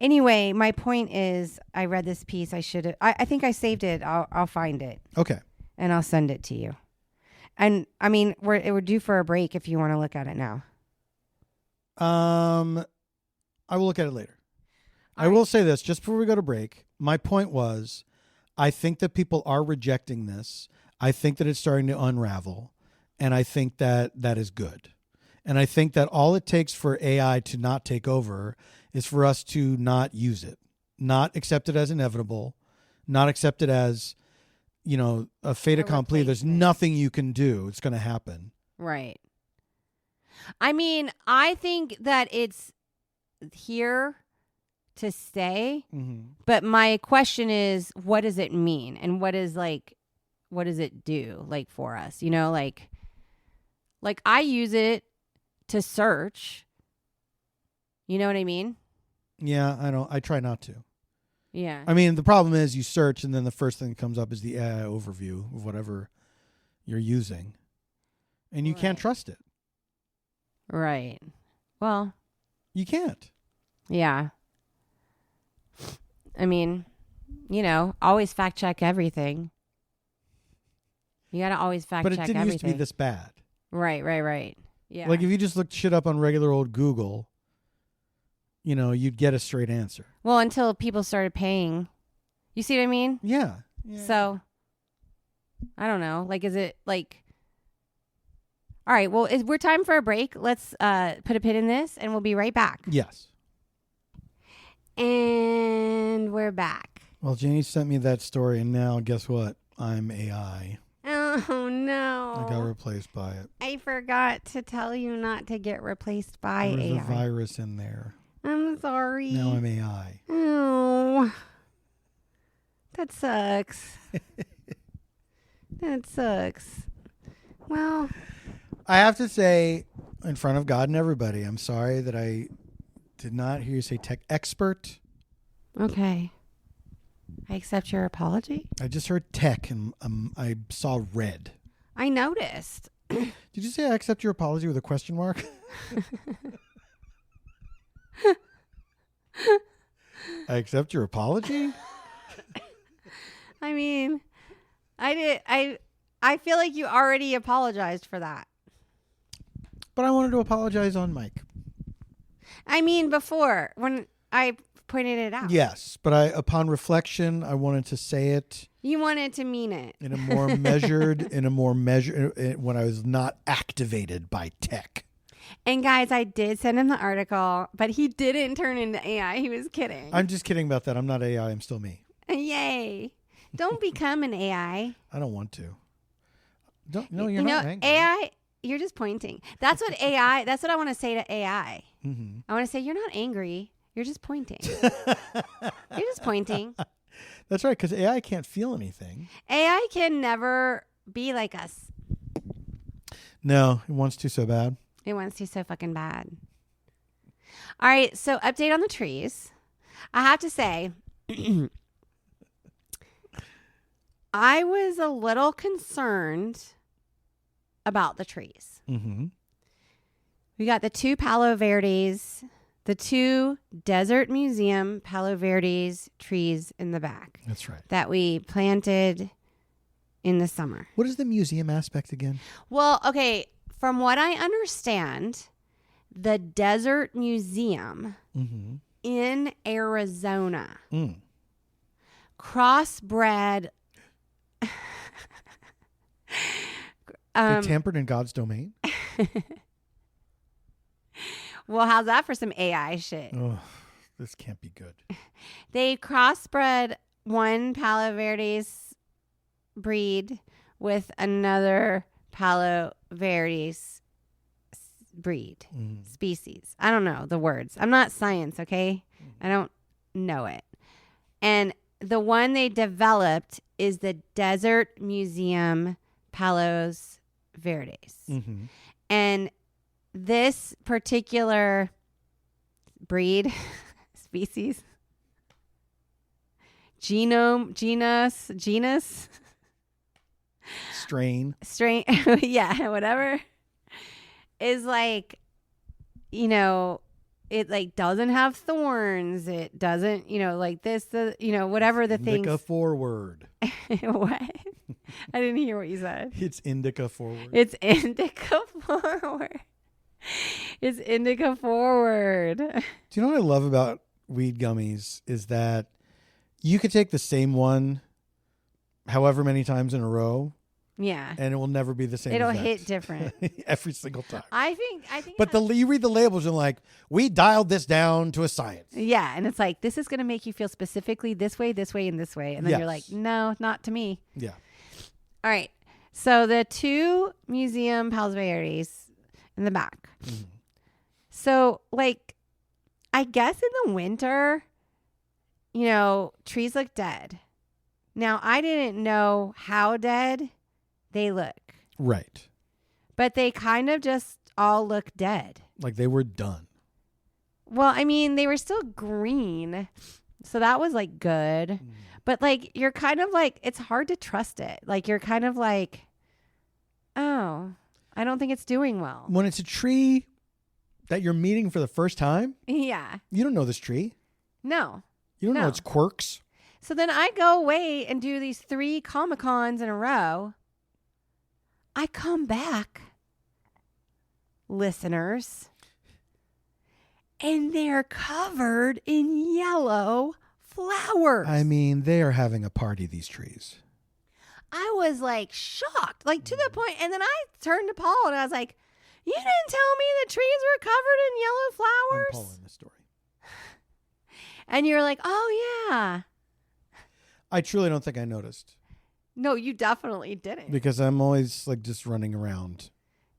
Anyway, my point is I read this piece. I should have. I think I saved it. I'll find it. Okay. And I'll send it to you. And I mean, we're due for a break if you want to look at it now. I will look at it later. I will say this just before we go to break. My point was, I think that people are rejecting this. I think that it's starting to unravel. And I think that that is good. And I think that all it takes for AI to not take over is for us to not use it, not accept it as inevitable, not accept it as, a fait accompli. There's nothing you can do. It's going to happen. Right. I mean, I think that it's here to stay. Mm-hmm. But my question is, what does it mean? And what does it do for us? Like I use it to search. You know what I mean? Yeah, I try not to. Yeah. I mean, the problem is you search and then the first thing that comes up is the AI overview of whatever you're using. And you can't trust it. Right. Well, you can't. Yeah. I mean, always fact check everything. You got to always fact check everything. But it didn't used to be this bad. Right. Yeah. Like if you just looked shit up on regular old Google, you'd get a straight answer. Well, until people started paying. You see what I mean? Yeah. So, I don't know. Is it all right, well, we're time for a break. Let's put a pin in this, and we'll be right back. Yes. And we're back. Well, Janie sent me that story, and now guess what? I'm AI. Oh, no. I got replaced by it. I forgot to tell you not to get replaced by AI. There's a virus in there. I'm sorry. Now I'm AI. Oh, that sucks. That sucks. Well, I have to say, in front of God and everybody, I'm sorry that I did not hear you say tech expert. Okay. I accept your apology. I just heard tech and I saw red. I noticed. Did you say I accept your apology with a question mark? I accept your apology? I mean, I feel like you already apologized for that. But I wanted to apologize on mic. I mean, before, when I pointed it out. Yes, but upon reflection, I wanted to say it. You wanted to mean it. In a more measured, when I was not activated by tech. And guys, I did send him the article, but he didn't turn into AI. He was kidding. I'm just kidding about that. I'm not AI. I'm still me. Yay. Don't become an AI. I don't want to. You're not angry. AI, you're just pointing. That's what I want to say to AI. Mm-hmm. I want to say, you're not angry. You're just pointing. You're just pointing. That's right, because AI can't feel anything. AI can never be like us. No, it wants to so bad. It wants to so fucking bad. All right, so update on the trees. I have to say, I was a little concerned about the trees. Mm-hmm. We got the 2 Palo Verdes, the 2 Desert Museum Palo Verdes trees in the back. That's right. That we planted in the summer. What is the museum aspect again? Well, okay, from what I understand, the Desert Museum in Arizona crossbred. They tampered in God's domain? Well, how's that for some AI shit? Oh, this can't be good. They crossbred one Palo Verdes breed with another Palo Verdes breed species. I don't know the words. I'm not science, okay? I don't know it. And the one they developed is the Desert Museum Palos Verdes. Mm-hmm. And this particular breed species genus, strain, yeah, whatever, is like, it like doesn't have thorns. It doesn't, like this, whatever the things. Indica forward. What? I didn't hear what you said. It's indica forward. It's indica forward. It's indica forward. Do you know what I love about weed gummies is that you could take the same one however many times in a row. Yeah. And it will never be the same. It'll effect. hit different. Every single time. I think. But you read the labels and like, we dialed this down to a science. Yeah. And it's like, this is going to make you feel specifically this way, and this way. And then you're like, no, not to me. Yeah. All right. So the 2 museum Palos Verdes in the back. Mm-hmm. So like, I guess in the winter, trees look dead. Now, I didn't know how dead they look. Right. But they kind of just all look dead. Like they were done. Well, I mean, they were still green. So that was like good. Mm. But like, you're kind of like, it's hard to trust it. Like, you're kind of like, oh, I don't think it's doing well. When it's a tree that you're meeting for the first time. Yeah. You don't know this tree. No. You don't know its quirks. So then I go away and do these 3 Comic-Cons in a row. I come back, listeners, and they're covered in yellow flowers. I mean, they are having a party, these trees. I was like shocked, like to the point. And then I turned to Paul and I was like, you didn't tell me the trees were covered in yellow flowers? I'm Paul in this story. And you're like, oh, yeah. I truly don't think I noticed. No, you definitely didn't. Because I'm always like just running around.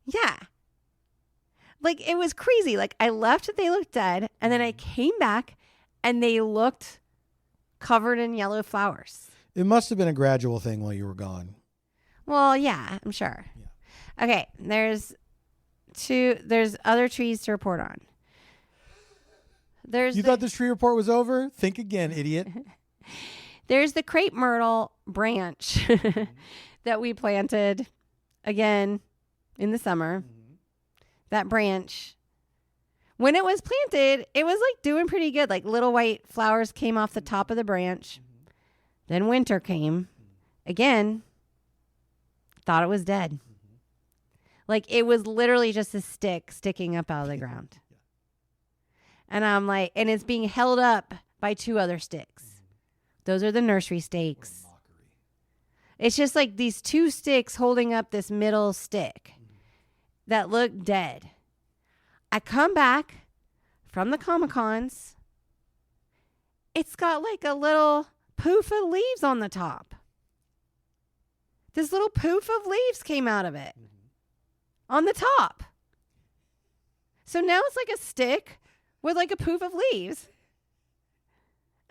Yeah. Like it was crazy. Like I left, they looked dead. And then I came back and they looked covered in yellow flowers. It must have been a gradual thing while you were gone. Well, yeah, I'm sure. Yeah. Okay. There's other trees to report on. You thought this tree report was over? Think again, idiot. There's the crepe myrtle branch that we planted again in the summer. Mm-hmm. That branch, when it was planted, it was like doing pretty good. Like little white flowers came off the top of the branch. Mm-hmm. Then winter came. Again, thought it was dead. Mm-hmm. Like it was literally just a stick sticking up out of the ground. Yeah. And I'm like, and it's being held up by 2 other sticks. Those are the nursery stakes. It's just like these 2 sticks holding up this middle stick that look dead. I come back from the Comic-Cons. It's got like a little poof of leaves on the top. This little poof of leaves came out of it on the top. So now it's like a stick with like a poof of leaves.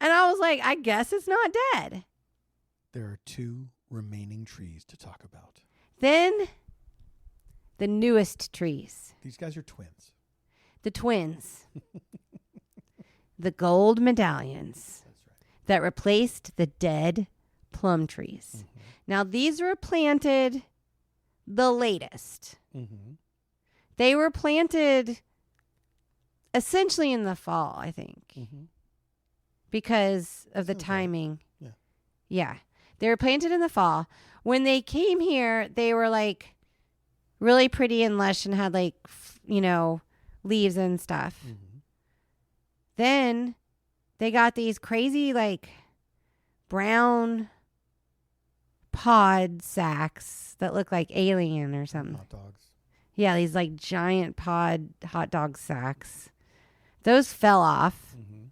And I was like, I guess it's not dead. There are 2 remaining trees to talk about. Then the newest trees. These guys are twins. The twins. The gold medallions. That's right. That replaced the dead plum trees. Mm-hmm. Now, these were planted the latest. Mm-hmm. They were planted essentially in the fall, I think. Mm-hmm. Because of the timing. Right. Yeah. They were planted in the fall. When they came here, they were like really pretty and lush and had like, leaves and stuff. Mm-hmm. Then they got these crazy like brown pod sacks that look like alien or something. Hot dogs. Yeah, these like giant pod hot dog sacks. Those fell off. Mm-hmm.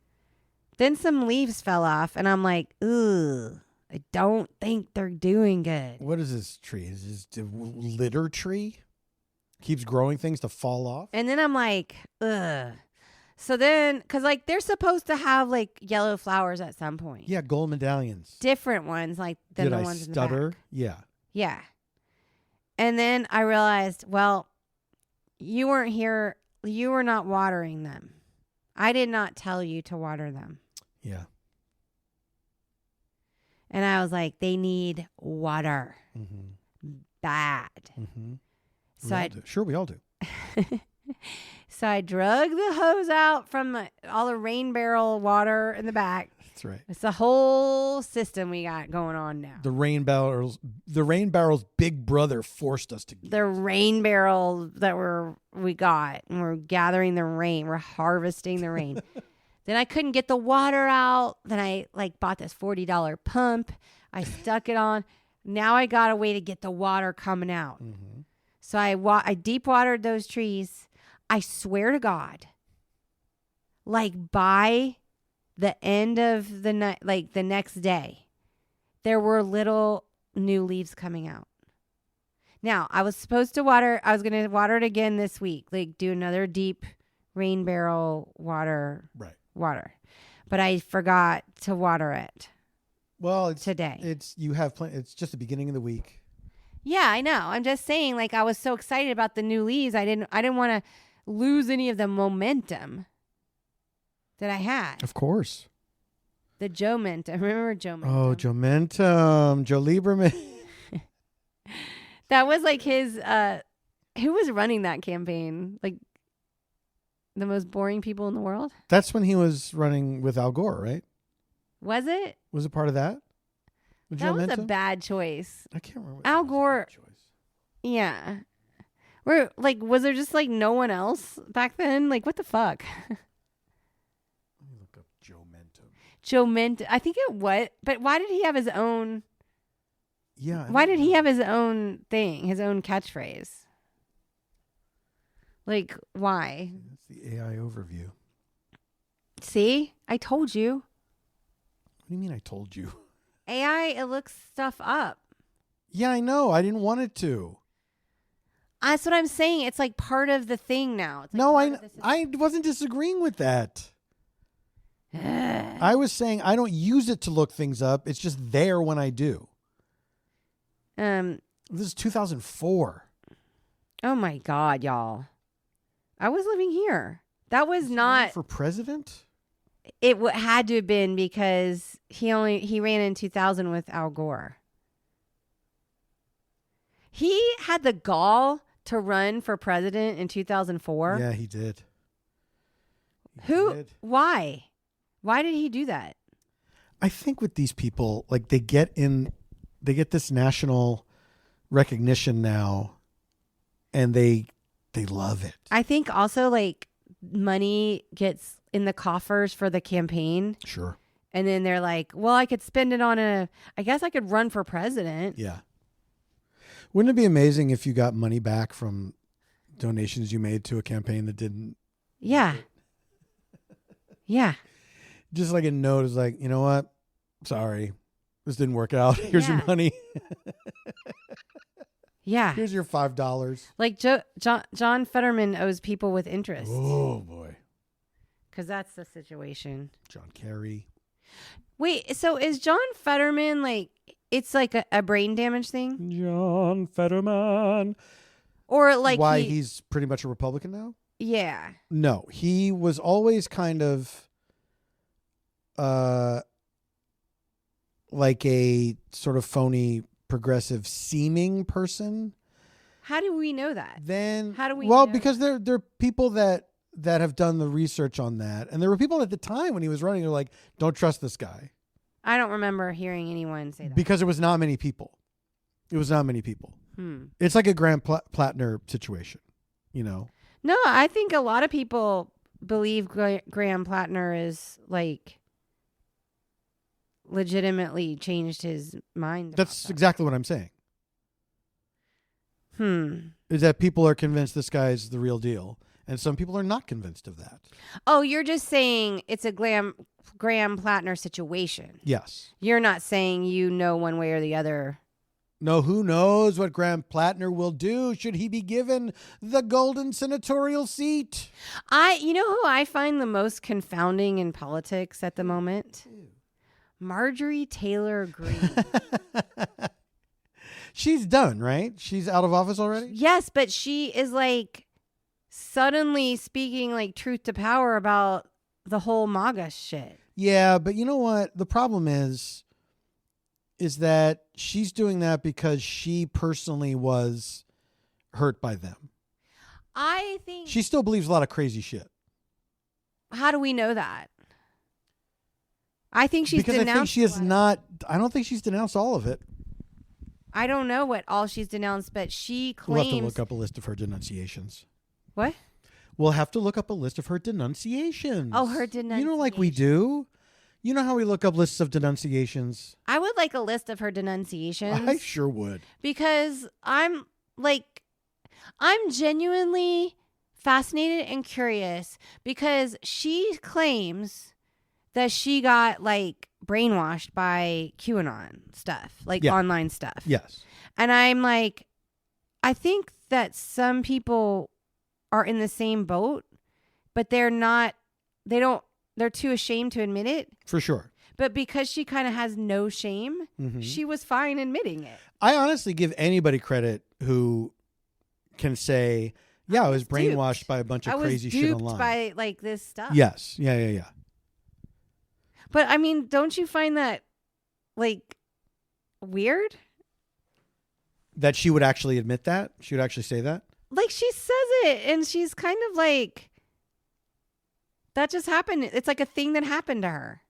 Then some leaves fell off, and I'm like, ugh, I don't think they're doing good. What is this tree? Is this a litter tree? Keeps growing things to fall off? And then I'm like, ugh. So then, because like they're supposed to have like yellow flowers at some point. Yeah, gold medallions. Different ones like than the ones in the back. Did I stutter? Yeah. Yeah. And then I realized, well, you weren't here. You were not watering them. I did not tell you to water them. Yeah. And I was like, they need water. Bad. So we all do. So I drug the hose out from all the rain barrel water in the back. That's right. It's the whole system we got going on now. The rain barrel's big brother forced us to get the rain barrel that we got, and we're gathering the rain. We're harvesting the rain. Then I couldn't get the water out. Then I bought this $40 pump. I stuck it on. Now I got a way to get the water coming out. So I deep watered those trees. I swear to God, by the end of the night, the next day, there were little new leaves coming out. Now, I was supposed to water. I was going to water it again this week, do another deep rain barrel water. But I forgot to water it. Well, today. It's just the beginning of the week. Yeah, I know. I'm just saying, I was so excited about the new leaves. I didn't want to lose any of the momentum that I had. Of course. The Joe Mentum. Remember Joe Mentum? Oh, Joe Mentum. Joe Lieberman. That was his, who was running that campaign? The most boring people in the world? That's when he was running with Al Gore, right? Was it? Was it part of that? That was a bad choice. I can't remember. Al Gore. Yeah. Was there just no one else back then? What the fuck? Let me look up Joe Mentum. Joe Mentum. I think it was. But why did he have his own? Yeah. Why did he have his own thing, his own catchphrase? Why? That's the AI overview. See? I told you. What do you mean I told you? AI, it looks stuff up. Yeah, I know. I didn't want it to. That's what I'm saying. It's part of the thing now. No, I wasn't disagreeing with that. I was saying I don't use it to look things up. It's just there when I do. This is 2004. Oh my God, y'all. I was living here. That was not for president. It had to have been because he ran in 2000 with Al Gore. He had the gall to run for president in 2004. Yeah, he did. Why? Why did he do that? I think with these people, they get this national recognition now, and they love it. I think also money gets in the coffers for the campaign. Sure. And then they're well, I could spend it on I guess I could run for president. Yeah. Wouldn't it be amazing if you got money back from donations you made to a campaign that didn't? Yeah. Yeah. Just a note is you know what? Sorry. This didn't work out. Here's your money. Yeah. Here's your $5. John Fetterman owes people with interest. Oh, boy. Because that's the situation. John Kerry. Wait, so is John Fetterman it's a brain damage thing? John Fetterman. Or why he's pretty much a Republican now? Yeah. No, he was always kind of a sort of phony progressive seeming person. How do we know that? How do we know because there are people that have done the research on that, and there were people at the time when he was running who were don't trust this guy. I don't remember hearing anyone say that. Because there was not many people. It was not many people. It's like a Graham Plattner situation, No, I think a lot of people believe Graham Plattner is legitimately changed his mind. That's exactly what I'm saying. Is that people are convinced this guy's the real deal, and some people are not convinced of that. Oh, you're just saying it's a Graham Plattner situation. Yes. You're not saying one way or the other. No, who knows what Graham Plattner will do should he be given the golden senatorial seat? You know who I find the most confounding in politics at the moment? Marjorie Taylor Greene. She's done, right? She's out of office already? Yes, but she is suddenly speaking truth to power about the whole MAGA shit. Yeah, but you know what? The problem is is that she's doing that because she personally was hurt by them. I think she still believes a lot of crazy shit. How do we know that? I think she's because denounced. I think she has not. I don't think she's denounced all of it. I don't know what all she's denounced, but she claims. We'll have to look up a list of her denunciations. What? We'll have to look up a list of her denunciations. Oh, her denunciations. You know, like we do. You know how we look up lists of denunciations? I would like a list of her denunciations. I sure would. Because I'm genuinely fascinated and curious because she claims that she got like brainwashed by QAnon stuff, like online stuff. Yes. And I'm like, I think that some people are in the same boat, but they're too ashamed to admit it. For sure. But because she kind of has no shame, she was fine admitting it. I honestly give anybody credit who can say, yeah, I was brainwashed by a bunch of crazy shit online. By like this stuff. Yes. Yeah. But I mean, don't you find that like weird? That she would actually admit that? She would actually say that? Like she says it and she's kind of like, that just happened. It's like a thing that happened to her.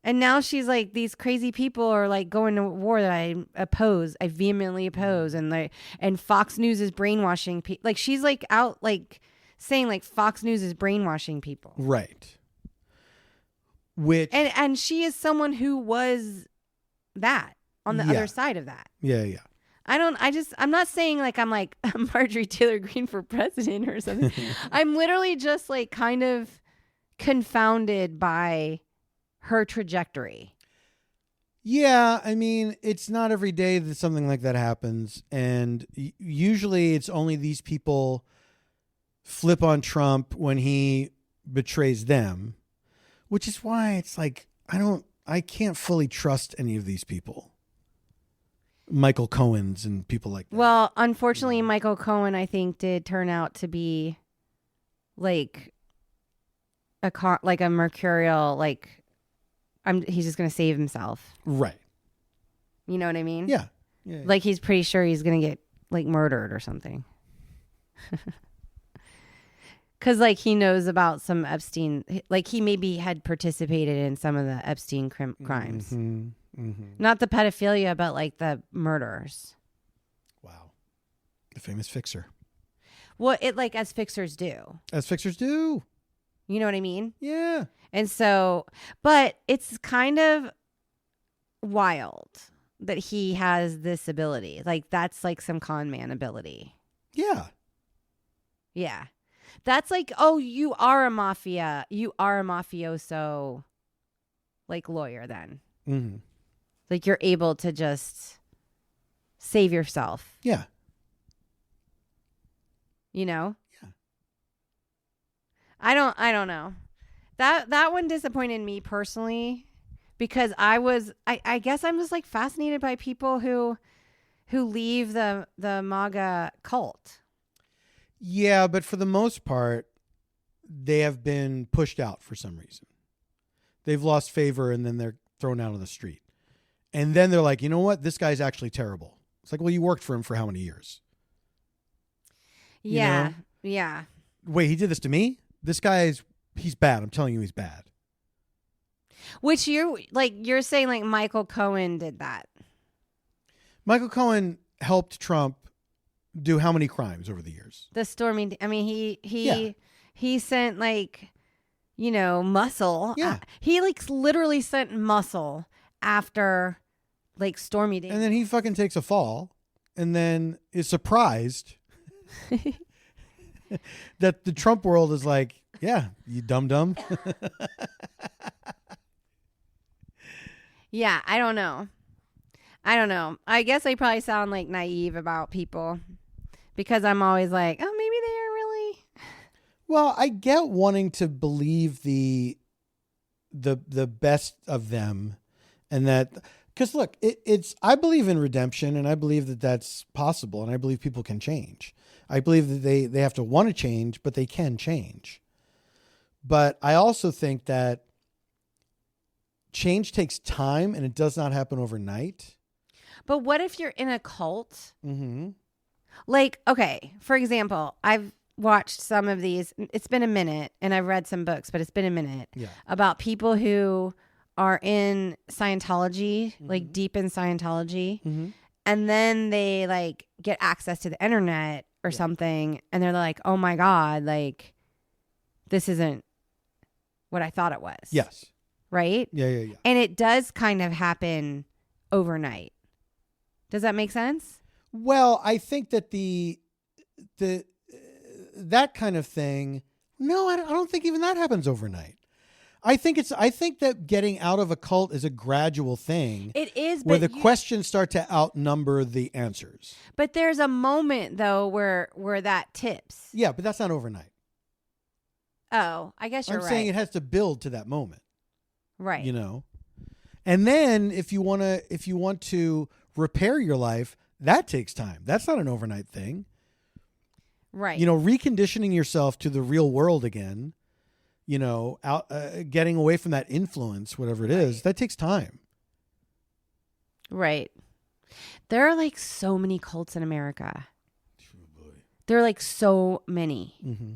And now she's like, these crazy people are like going to war that I vehemently oppose. And Fox News is brainwashing people. Like she's like out like saying like Fox News is brainwashing people. Right. And she is someone who was that on the other side of that. Yeah. I'm not saying like I'm like Marjorie Taylor Greene for president or something. I'm literally just like kind of confounded by her trajectory. Yeah, I mean, it's not every day that something like that happens. And usually it's only these people flip on Trump when he betrays them, which is why it's like, I can't fully trust any of these people. Michael Cohen's and people like that. Well, unfortunately, Michael Cohen, I think, did turn out to be like a mercurial, like he's just going to save himself. Right. You know what I mean? Yeah. Like he's pretty sure he's going to get like murdered or something. Because like he knows about some Epstein, like he maybe had participated in some of the Epstein crimes. Not the pedophilia, but like the murders. Wow. The famous fixer. Well, as fixers do. As fixers do. You know what I mean? Yeah. And so, but it's kind of wild that he has this ability. Like that's like some con man ability. Yeah. Yeah. That's like, oh, you are a mafioso, like lawyer then. Mm-hmm. Like you're able to just save yourself. Yeah. You know? Yeah. I don't know. That one disappointed me personally because I guess I'm just like fascinated by people who leave the MAGA cult. Yeah, but for the most part, they have been pushed out for some reason. They've lost favor and then they're thrown out on the street. And then they're like, you know what? This guy's actually terrible. It's like, well, you worked for him for how many years? Yeah. You know? Yeah. Wait, he did this to me? This guy's, he's bad. I'm telling you, he's bad. Which you're saying like Michael Cohen did that. Michael Cohen helped Trump do how many crimes over the years? The storming. I mean, he sent like, muscle. Yeah. He like literally sent muscle after like Stormy Daniels. And then he fucking takes a fall and then is surprised that the Trump world is like, yeah, you dumb. Yeah, I don't know. I guess I probably sound like naive about people because I'm always like, oh, maybe they are really. Well, I get wanting to believe the best of them, and that because look, I believe in redemption, and I believe that that's possible, and I believe people can change. I believe that they have to want to change, but they can change. But I also think that change takes time and it does not happen overnight. But what if you're in a cult? Mm-hmm. Like, okay, for example, I've watched some of these. It's been a minute, and I've read some books, but it's been a minute about people who are in Scientology, like deep in Scientology, and then they like get access to the internet or something, and they're like, oh my God, like this isn't what I thought it was. Yes. Right? Yeah. And it does kind of happen overnight. Does that make sense? Well, I think that the that kind of thing, no, I don't think even that happens overnight. I think that getting out of a cult is a gradual thing. It is, where the questions start to outnumber the answers. But there's a moment though where that tips. Yeah, but that's not overnight. Oh, I guess you're right. I'm saying it has to build to that moment. Right. You know. And then if you want to repair your life, that takes time. That's not an overnight thing. Right. You know, reconditioning yourself to the real world again, you know, getting away from that influence, whatever it is, that takes time. Right. There are like so many cults in America. Oh boy. There are like so many. Mm-hmm.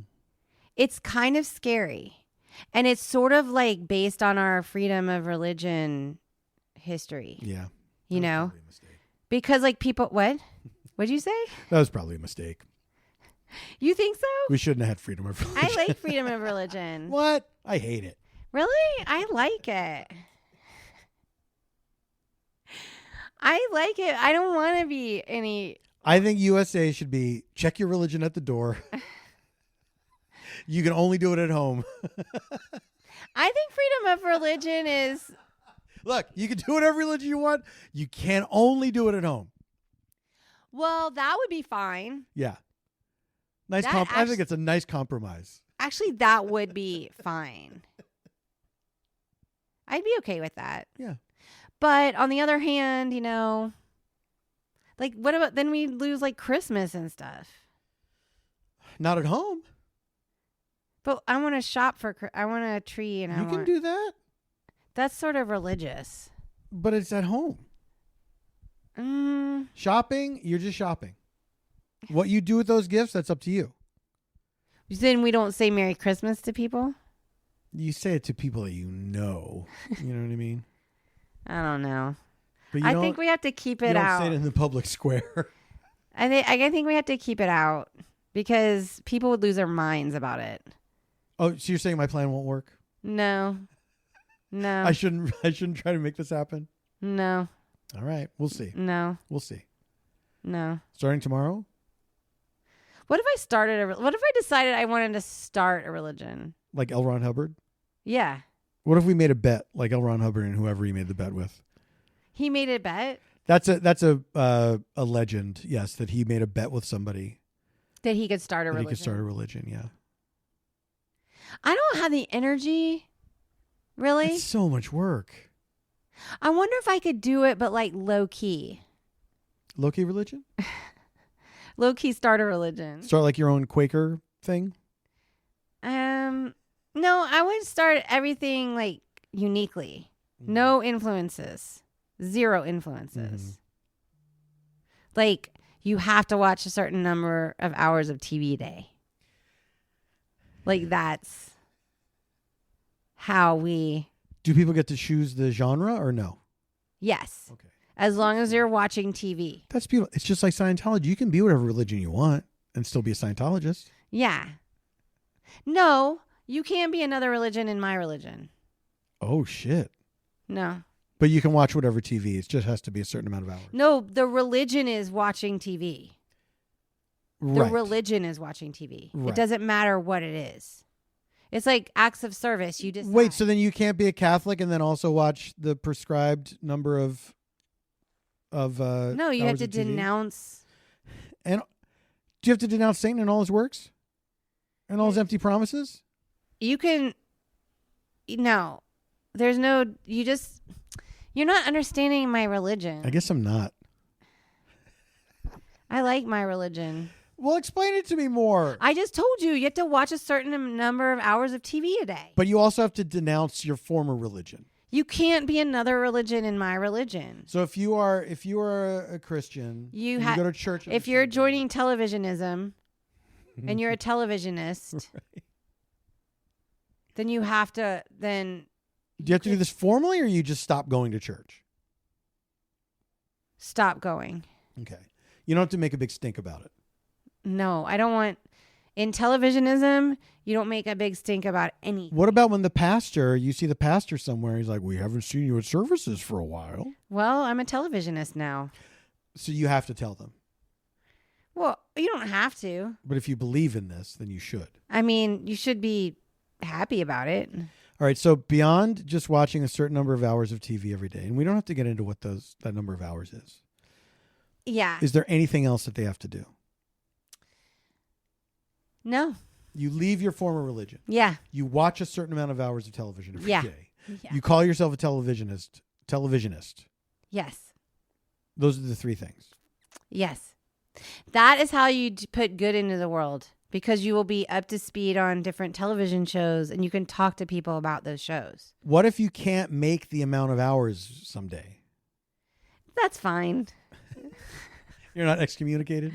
It's kind of scary. And it's sort of like based on our freedom of religion history. Yeah. You know? Because like people, what? What'd you say? That was probably a mistake. You think so? We shouldn't have had freedom of religion. I like freedom of religion. What? I hate it. Really? I like it. I like it. I don't want to be any. I think USA should be check your religion at the door. You can only do it at home. I think freedom of religion is. Look, you can do whatever religion you want. You can only do it at home. Well, that would be fine. Yeah. Nice. I think it's a nice compromise. Actually, that would be fine. I'd be okay with that. Yeah. But on the other hand, you know, like what about then we lose like Christmas and stuff? Not at home. But I want to shop I want a tree and you can do that. That's sort of religious. But it's at home. Shopping, you're just shopping. What you do with those gifts, that's up to you. Then we don't say Merry Christmas to people? You say it to people that you know. You know what I mean? I don't know. But I think we have to keep it out. You don't say it in the public square. I think we have to keep it out because people would lose their minds about it. Oh, so you're saying my plan won't work? No. I shouldn't try to make this happen? No. All right. We'll see. No. We'll see. No. Starting tomorrow? What if I decided I wanted to start a religion? Like L. Ron Hubbard? Yeah. What if we made a bet like L. Ron Hubbard and whoever he made the bet with? He made a bet? That's a legend, yes, that he made a bet with somebody. That he could start a religion. He could start a religion, yeah. I don't have the energy. Really? It's so much work. I wonder if I could do it, but like low key. Low key religion? Low key start a religion. Start like your own Quaker thing? No, I would start everything like uniquely. No influences. Zero influences. Like you have to watch a certain number of hours of TV a day. Like that's how we. Do people get to choose the genre or no? Yes. Okay. As long as you're watching TV. That's beautiful. It's just like Scientology. You can be whatever religion you want and still be a Scientologist. Yeah. No, you can't be another religion in my religion. Oh, shit. No. But you can watch whatever TV. It just has to be a certain amount of hours. No, the religion is watching TV. Right. The religion is watching TV. Right. It doesn't matter what it is. It's like acts of service. You just wait. So then you can't be a Catholic and then also watch the prescribed number of. No, you have to denounce. And do you have to denounce Satan and all his works, and all his empty promises? You can. No, there's no. You're not understanding my religion. I guess I'm not. I like my religion. Well, explain it to me more. I just told you have to watch a certain number of hours of TV a day. But you also have to denounce your former religion. You can't be another religion in my religion. So if you are a Christian, you go to church. If you're joining televisionism and you're a televisionist, right. Then you have to then. Do you have to do this formally, or you just stop going to church? Stop going. Okay. You don't have to make a big stink about it. No, I don't want. In televisionism, you don't make a big stink about anything. What about when you see the pastor somewhere, he's like, we haven't seen you at services for a while. Well, I'm a televisionist now. So you have to tell them. Well, you don't have to. But if you believe in this, then you should. I mean, you should be happy about it. All right, so beyond just watching a certain number of hours of TV every day, and we don't have to get into what that number of hours is. Yeah. Is there anything else that they have to do? No. You leave your former religion. Yeah. You watch a certain amount of hours of television every day. Yeah. You call yourself a televisionist. Yes. Those are the three things. Yes. That is how you put good into the world, because you will be up to speed on different television shows and you can talk to people about those shows. What if you can't make the amount of hours someday? That's fine. You're not excommunicated?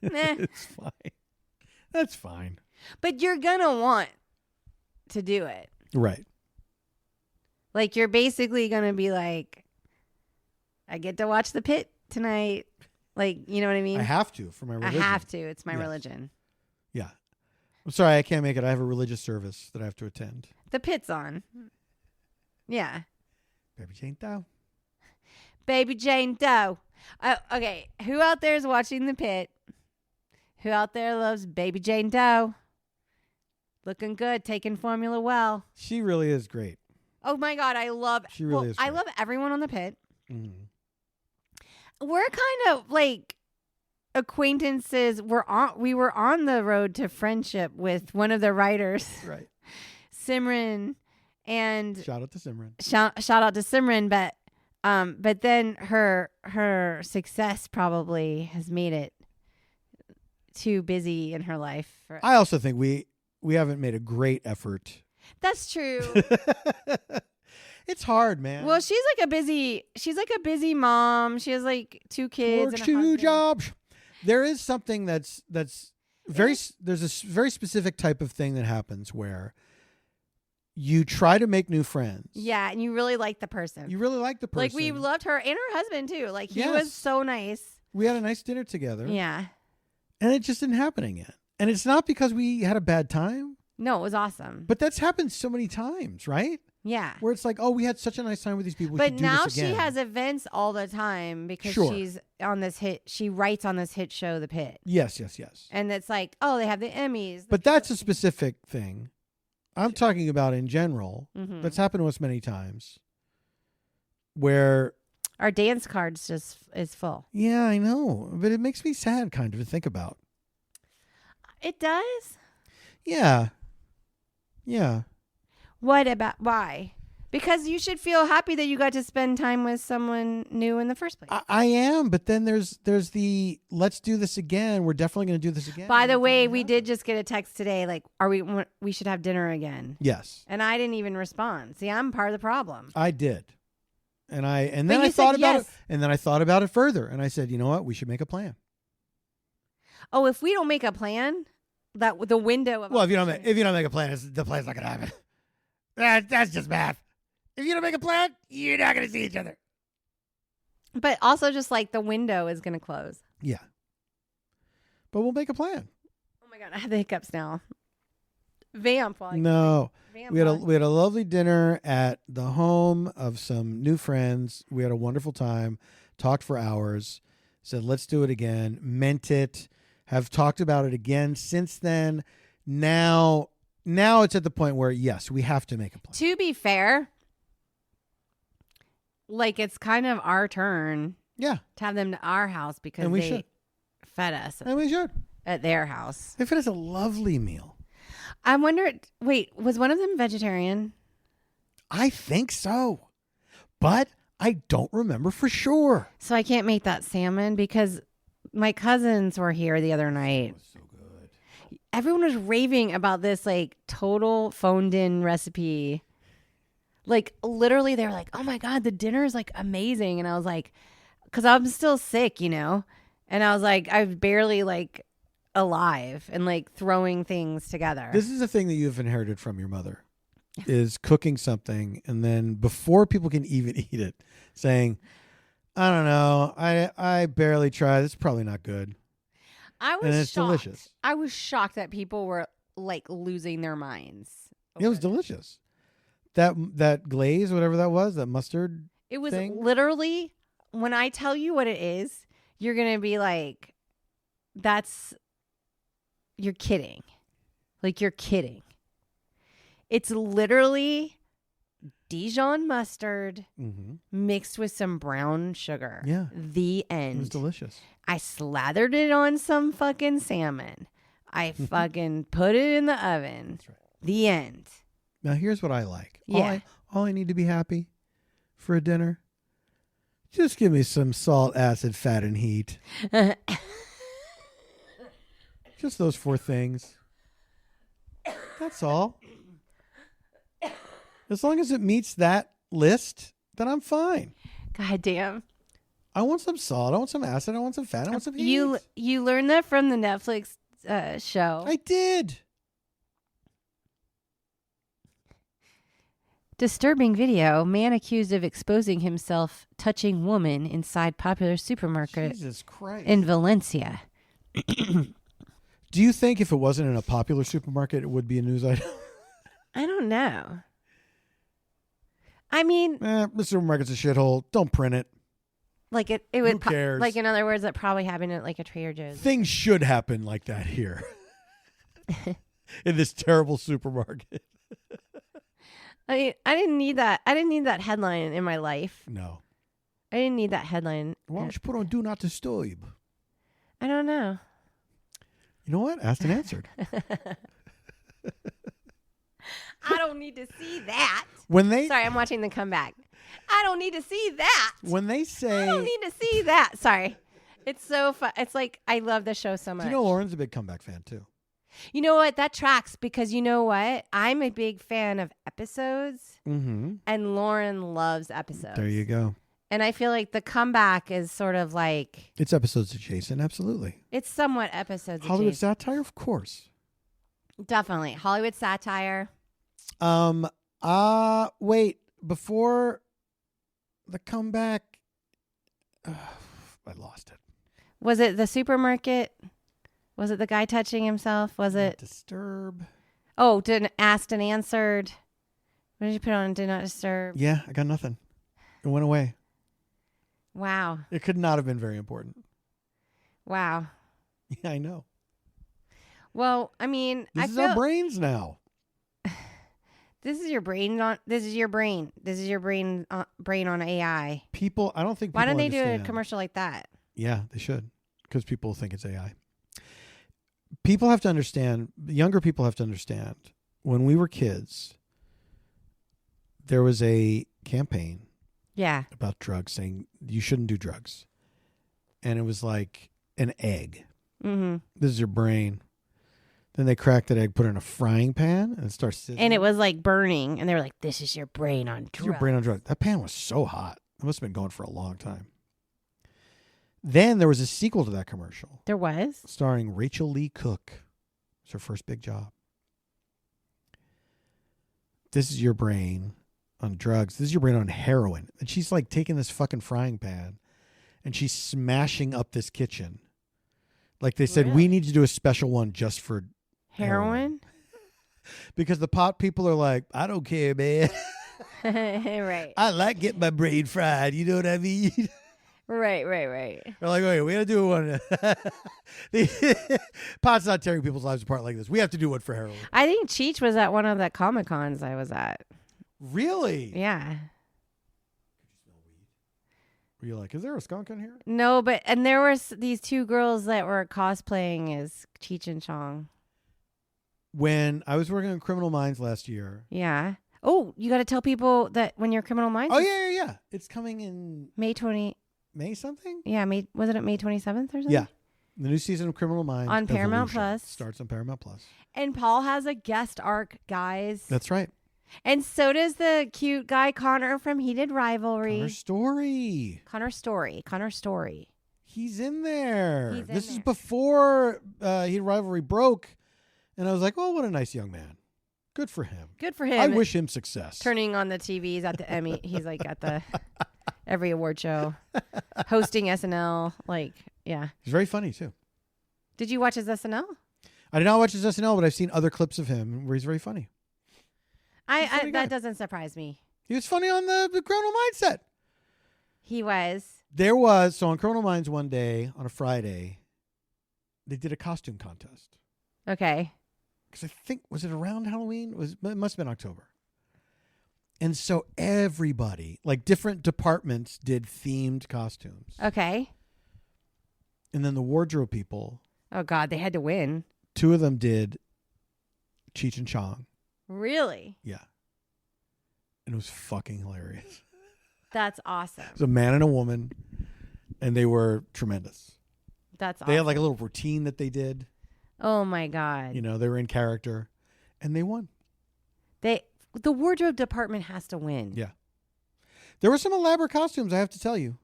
Nah. It's fine. That's fine. But you're going to want to do it. Right. Like, you're basically going to be like, I get to watch The Pit tonight. Like, you know what I mean? I have to for my religion. I have to. It's my religion. Yeah. I'm sorry, I can't make it. I have a religious service that I have to attend. The Pit's on. Yeah. Baby Jane Doe. Baby Jane Doe. Okay. Who out there is watching The Pit? Who out there loves Baby Jane Doe? Looking good, taking formula well. She really is great. Oh my God, I love. She really is great. I love everyone on The Pit. Mm-hmm. We're kind of like acquaintances. We were on the road to friendship with one of the writers, right? Simran, and shout out to Simran. Shout out to Simran, but then her success probably has made it too busy in her life. I also think we haven't made a great effort. That's true. It's hard, man. Well, she's like a busy mom. She has like 2 kids. Works and a 2 jobs. There is something that's there's a very specific type of thing that happens where you try to make new friends. Yeah, and you really like the person. You really like the person. Like, we loved her and her husband too. Like, he was so nice. We had a nice dinner together. Yeah. And it just didn't happen again. And it's not because we had a bad time. No, it was awesome. But that's happened so many times, right? Yeah. Where it's like, oh, we had such a nice time with these people. But now she has events all the time because she's on this hit. She writes on this hit show, The Pit. Yes. And it's like, oh, they have the Emmys. But that's a specific thing. I'm talking about in general. Mm-hmm. That's happened to us many times. Where our dance cards just is full. Yeah, I know. But it makes me sad kind of to think about. It does? Yeah. Why? Because you should feel happy that you got to spend time with someone new in the first place. I am, but then there's the let's do this again. We're definitely going to do this again. By the way, we did just get a text today like, we should have dinner again. Yes. And I didn't even respond. See, I'm part of the problem. I did. And then I thought about it, and then I thought about it further, and I said, you know what? We should make a plan. Oh, if we don't make a plan, that the window of if you don't make a plan, the plan's not gonna happen. That's just math. If you don't make a plan, you're not gonna see each other. But also, just like the window is gonna close. Yeah. But we'll make a plan. Oh my God, I have the hiccups now. Vamp. No. We had a lovely dinner at the home of some new friends. We had a wonderful time. Talked for hours. Said let's do it again. Meant it. Have talked about it again since then. Now it's at the point where yes, we have to make a plan. To be fair, like, it's kind of our turn. Yeah. To have them to our house because they fed us. And we should. At their house. They fed us a lovely meal. I wonder, wait, was one of them vegetarian? I think so. But I don't remember for sure. So I can't make that salmon because my cousins were here the other night. It was so good. Everyone was raving about this like total phoned in recipe. Like literally they were like, oh my God, the dinner is like amazing. And I was like, because I'm still sick, you know? And I was like, I'm barely like alive and like throwing things together. This is a thing that you've inherited from your mother, is cooking something and then before people can even eat it, saying, I don't know, I barely tried. It's probably not good. I was and it's shocked. delicious. I was shocked that people were like losing their minds. It was delicious. That glaze, whatever that was, that mustard. It was thing. literally, when I tell you what it is, you're gonna be like, you're kidding. Like you're kidding. It's literally Dijon mustard mixed with some brown sugar. Yeah. The end. It was delicious. I slathered it on some fucking salmon. I fucking put it in the oven. That's right. The end. Now here's what I like. Yeah. All I need to be happy for a dinner. Just give me some salt, acid, fat, and heat. Just those 4 things. That's all. As long as it meets that list, then I'm fine. God damn. I want some salt. I want some acid. I want some fat. I want some heat. You learned that from the Netflix show. I did. Disturbing video. Man accused of exposing himself touching woman inside popular supermarket Jesus Christ. in Valencia. Do you think if it wasn't in a popular supermarket, it would be a news item? I don't know. I mean, The supermarket's a shithole. Don't print it. like it would. Who cares? Like in other words, that probably happened at like a Trader Joe's. Things should happen like that here. In this terrible supermarket. I mean, I didn't need that. I didn't need that headline in my life. No. I didn't need that headline. Why don't you put on Do Not Disturb? I don't know. You know what? Asked and answered. I don't need to see that. Sorry, I'm watching The Comeback. I don't need to see that. When they say... I don't need to see that. Sorry. It's so fun. It's like, I love the show so much. Do you know Lauren's a big Comeback fan, too? You know what? That tracks because you know what? I'm a big fan of episodes, and Lauren loves episodes. There you go. And I feel like The Comeback is sort of like... It's episodes adjacent, absolutely. It's somewhat episodes Hollywood adjacent. satire, of course. Definitely. Hollywood satire. Wait, before The Comeback, I lost it. Was it the supermarket? Was it the guy touching himself? Was it Disturb? Oh, asked and answered. What did you put on Do Not Disturb? Yeah, I got nothing. It went away. Wow. It could not have been very important. Wow. Yeah, I know. Well, I mean, this is our brains now. This is your brain on. This is your brain. This is your brain on AI. People, I don't think. Why don't they understand. do a commercial like that? Yeah, they should, because people think it's AI. People have to understand. Younger people have to understand. When we were kids, there was a campaign. Yeah. About drugs, saying you shouldn't do drugs, and it was like an egg. Mm-hmm. This is your brain. Then they cracked that egg, put it in a frying pan, and it starts sizzling. And it was like burning, and they were like, "This is your brain on drugs." This is your brain on drugs. That pan was so hot. It must have been going for a long time. Then there was a sequel to that commercial. There was? Starring Rachel Lee Cook. It was her first big job. This is your brain on drugs. This is your brain on heroin. And she's like taking this fucking frying pan and she's smashing up this kitchen. Like they said, we need to do a special one just for heroin. Because the pot people are like, I don't care, man. Right. I like getting my brain fried. You know what I mean? Right. They're like, wait, we got to do one. Pot's not tearing people's lives apart like this. We have to do one for heroin. I think Cheech was at one of the Comic-Cons I was at. Really? Yeah. Were you like, is there a skunk in here? No, and there were these two girls that were cosplaying as Cheech and Chong. When I was working on Criminal Minds last year. Yeah. Oh, you got to tell people that when your Criminal Minds. Oh, yeah. It's coming in May something? Yeah, was it at May 27th or something? Yeah. The new season of Criminal Minds on Paramount Plus starts on Paramount Plus. And Paul has a guest arc, guys. That's right. And so does the cute guy Connor from Heated Rivalry. Connor Story. He's in there. This is before Heated Rivalry broke. And I was like, oh, what a nice young man. Good for him. I wish him success. Turning on the TVs at the Emmy. He's like at the every award show. Hosting SNL. Like, yeah. He's very funny, too. Did you watch his SNL? I did not watch his SNL, but I've seen other clips of him where he's very funny. That doesn't surprise me. He was funny on the Criminal Mindset. He was. So on Criminal Minds one day, on a Friday, they did a costume contest. Okay. Because I think, was it around Halloween? It must have been October. And so everybody, like different departments, did themed costumes. Okay. And then the wardrobe people. Oh, God, they had to win. 2 of them did Cheech and Chong. Really? Yeah. And it was fucking hilarious. That's awesome. It was a man and a woman, and they were tremendous. That's awesome. They had like a little routine that they did. Oh, my God. You know, they were in character, and they won. The wardrobe department has to win. Yeah. There were some elaborate costumes, I have to tell you.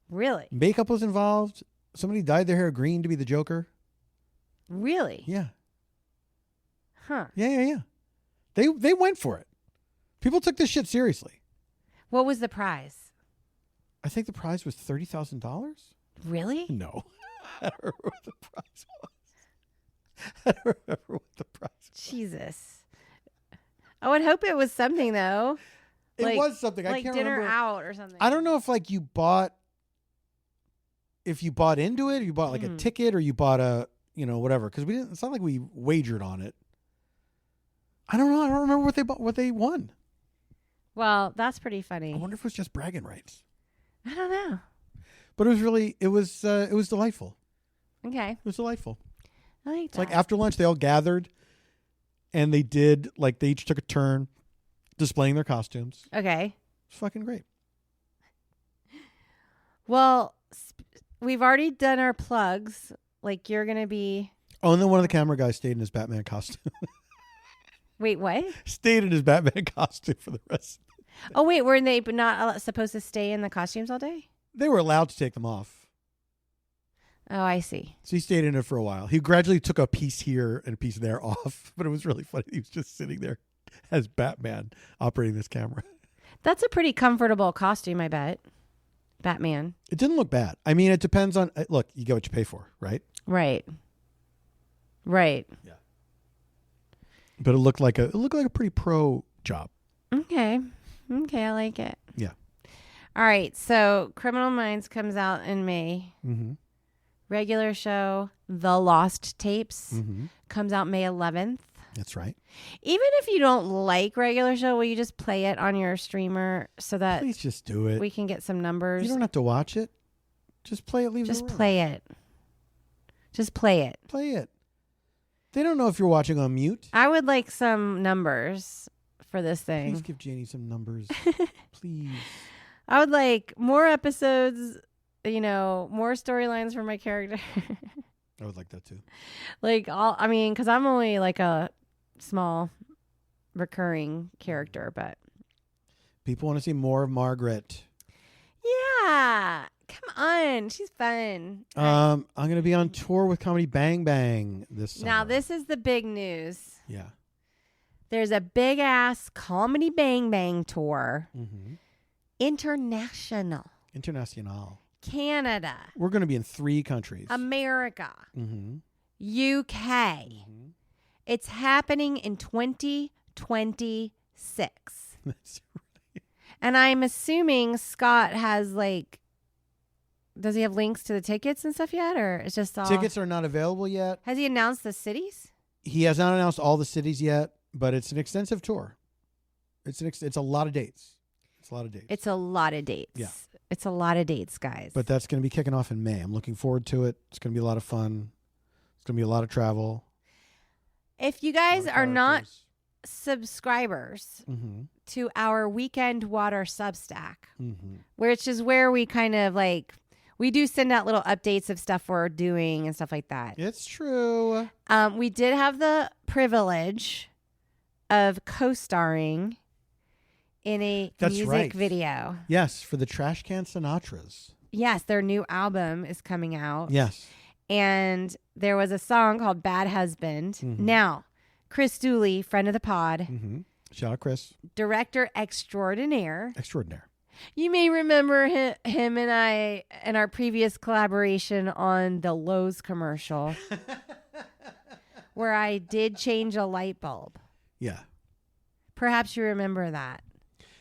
Really? Makeup was involved. Somebody dyed their hair green to be the Joker. Really? Yeah. Huh. Yeah. They went for it. People took this shit seriously. What was the prize? I think the prize was $30,000. Really? No. I don't remember what the prize was. I don't remember what the prize was. Jesus. I would hope it was something, though. It was something. I like can't dinner remember. out or something. I don't know if like you bought into it, you bought like a ticket or you bought a, whatever. Because it's not like we wagered on it. I don't know. I don't remember what they won. Well, that's pretty funny. I wonder if it was just bragging rights. I don't know. But it was delightful. Okay. It was delightful. I like that. It's like after lunch, they all gathered and they each took a turn displaying their costumes. Okay. It's fucking great. Well, we've already done our plugs. Like you're going to be... Oh, and then one of the camera guys stayed in his Batman costume. Wait, what? Stayed in his Batman costume for the rest. Oh, wait. Were they not supposed to stay in the costumes all day? They were allowed to take them off. Oh, I see. So he stayed in it for a while. He gradually took a piece here and a piece there off, but it was really funny. He was just sitting there as Batman operating this camera. That's a pretty comfortable costume, I bet. Batman. It didn't look bad. I mean, it depends on... Look, you get what you pay for, right? Right. Yeah. But it looked like a pretty pro job. Okay, I like it. Yeah. All right, so Criminal Minds comes out in May. Mm-hmm. Regular show, The Lost Tapes, comes out May 11th. That's right. Even if you don't like regular show, will you just play it on your streamer so that please just do it? We can get some numbers. You don't have to watch it. Just play it. Just play it. Just play it. Play it. They don't know if you're watching on mute. I would like some numbers for this thing. Please give Janie some numbers. Please. I would like more episodes, more storylines for my character. I would like that too. Because I'm only like a small recurring character, but people want to see more of Margaret. Yeah. Come on. She's fun. I'm going to be on tour with Comedy Bang Bang this summer. Now, this is the big news. Yeah. There's a big ass Comedy Bang Bang tour. Mm-hmm. International. Canada. We're going to be in 3 countries. America. Mm-hmm. UK. Mm-hmm. It's happening in 2026. That's right. And I'm assuming Scott has does he have links to the tickets and stuff yet? Or it's just all... Tickets are not available yet. Has he announced the cities? He has not announced all the cities yet, but it's an extensive tour. It's a lot of dates. It's a lot of dates. It's a lot of dates. Yeah. It's a lot of dates, guys. But that's going to be kicking off in May. I'm looking forward to it. It's going to be a lot of fun. It's going to be a lot of travel. If you guys are not subscribers to our Weekend Water Substack, which is where we kind of we do send out little updates of stuff we're doing and stuff like that. It's true. We did have the privilege of co-starring in a music video. Yes, for the Trash Can Sinatras. Yes, their new album is coming out. Yes. And there was a song called Bad Husband. Mm-hmm. Now, Chris Dooley, friend of the pod. Mm-hmm. Shout out, Chris. Director extraordinaire. Extraordinaire. You may remember him and I in our previous collaboration on the Lowe's commercial where I did change a light bulb. Yeah. Perhaps you remember that.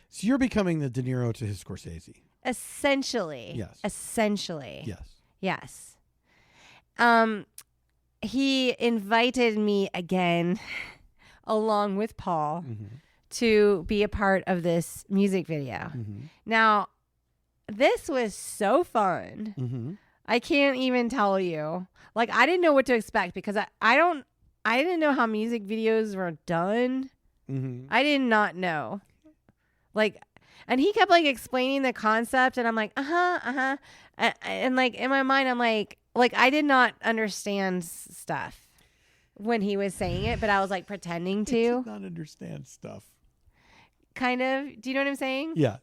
So you're becoming the De Niro to his Scorsese. Essentially. Yes. Essentially. Yes. Yes. He invited me again, along with Paul, to be a part of this music video. Mm-hmm. Now, this was so fun. Mm-hmm. I can't even tell you. Like, I didn't know what to expect because I didn't know how music videos were done. Mm-hmm. I did not know. Like, and he kept like explaining the concept, and I'm like, and like in my mind, I'm like I did not understand stuff when he was saying it, but I was like pretending to. I did not understand stuff. Kind of. Do you know what I'm saying? Yeah.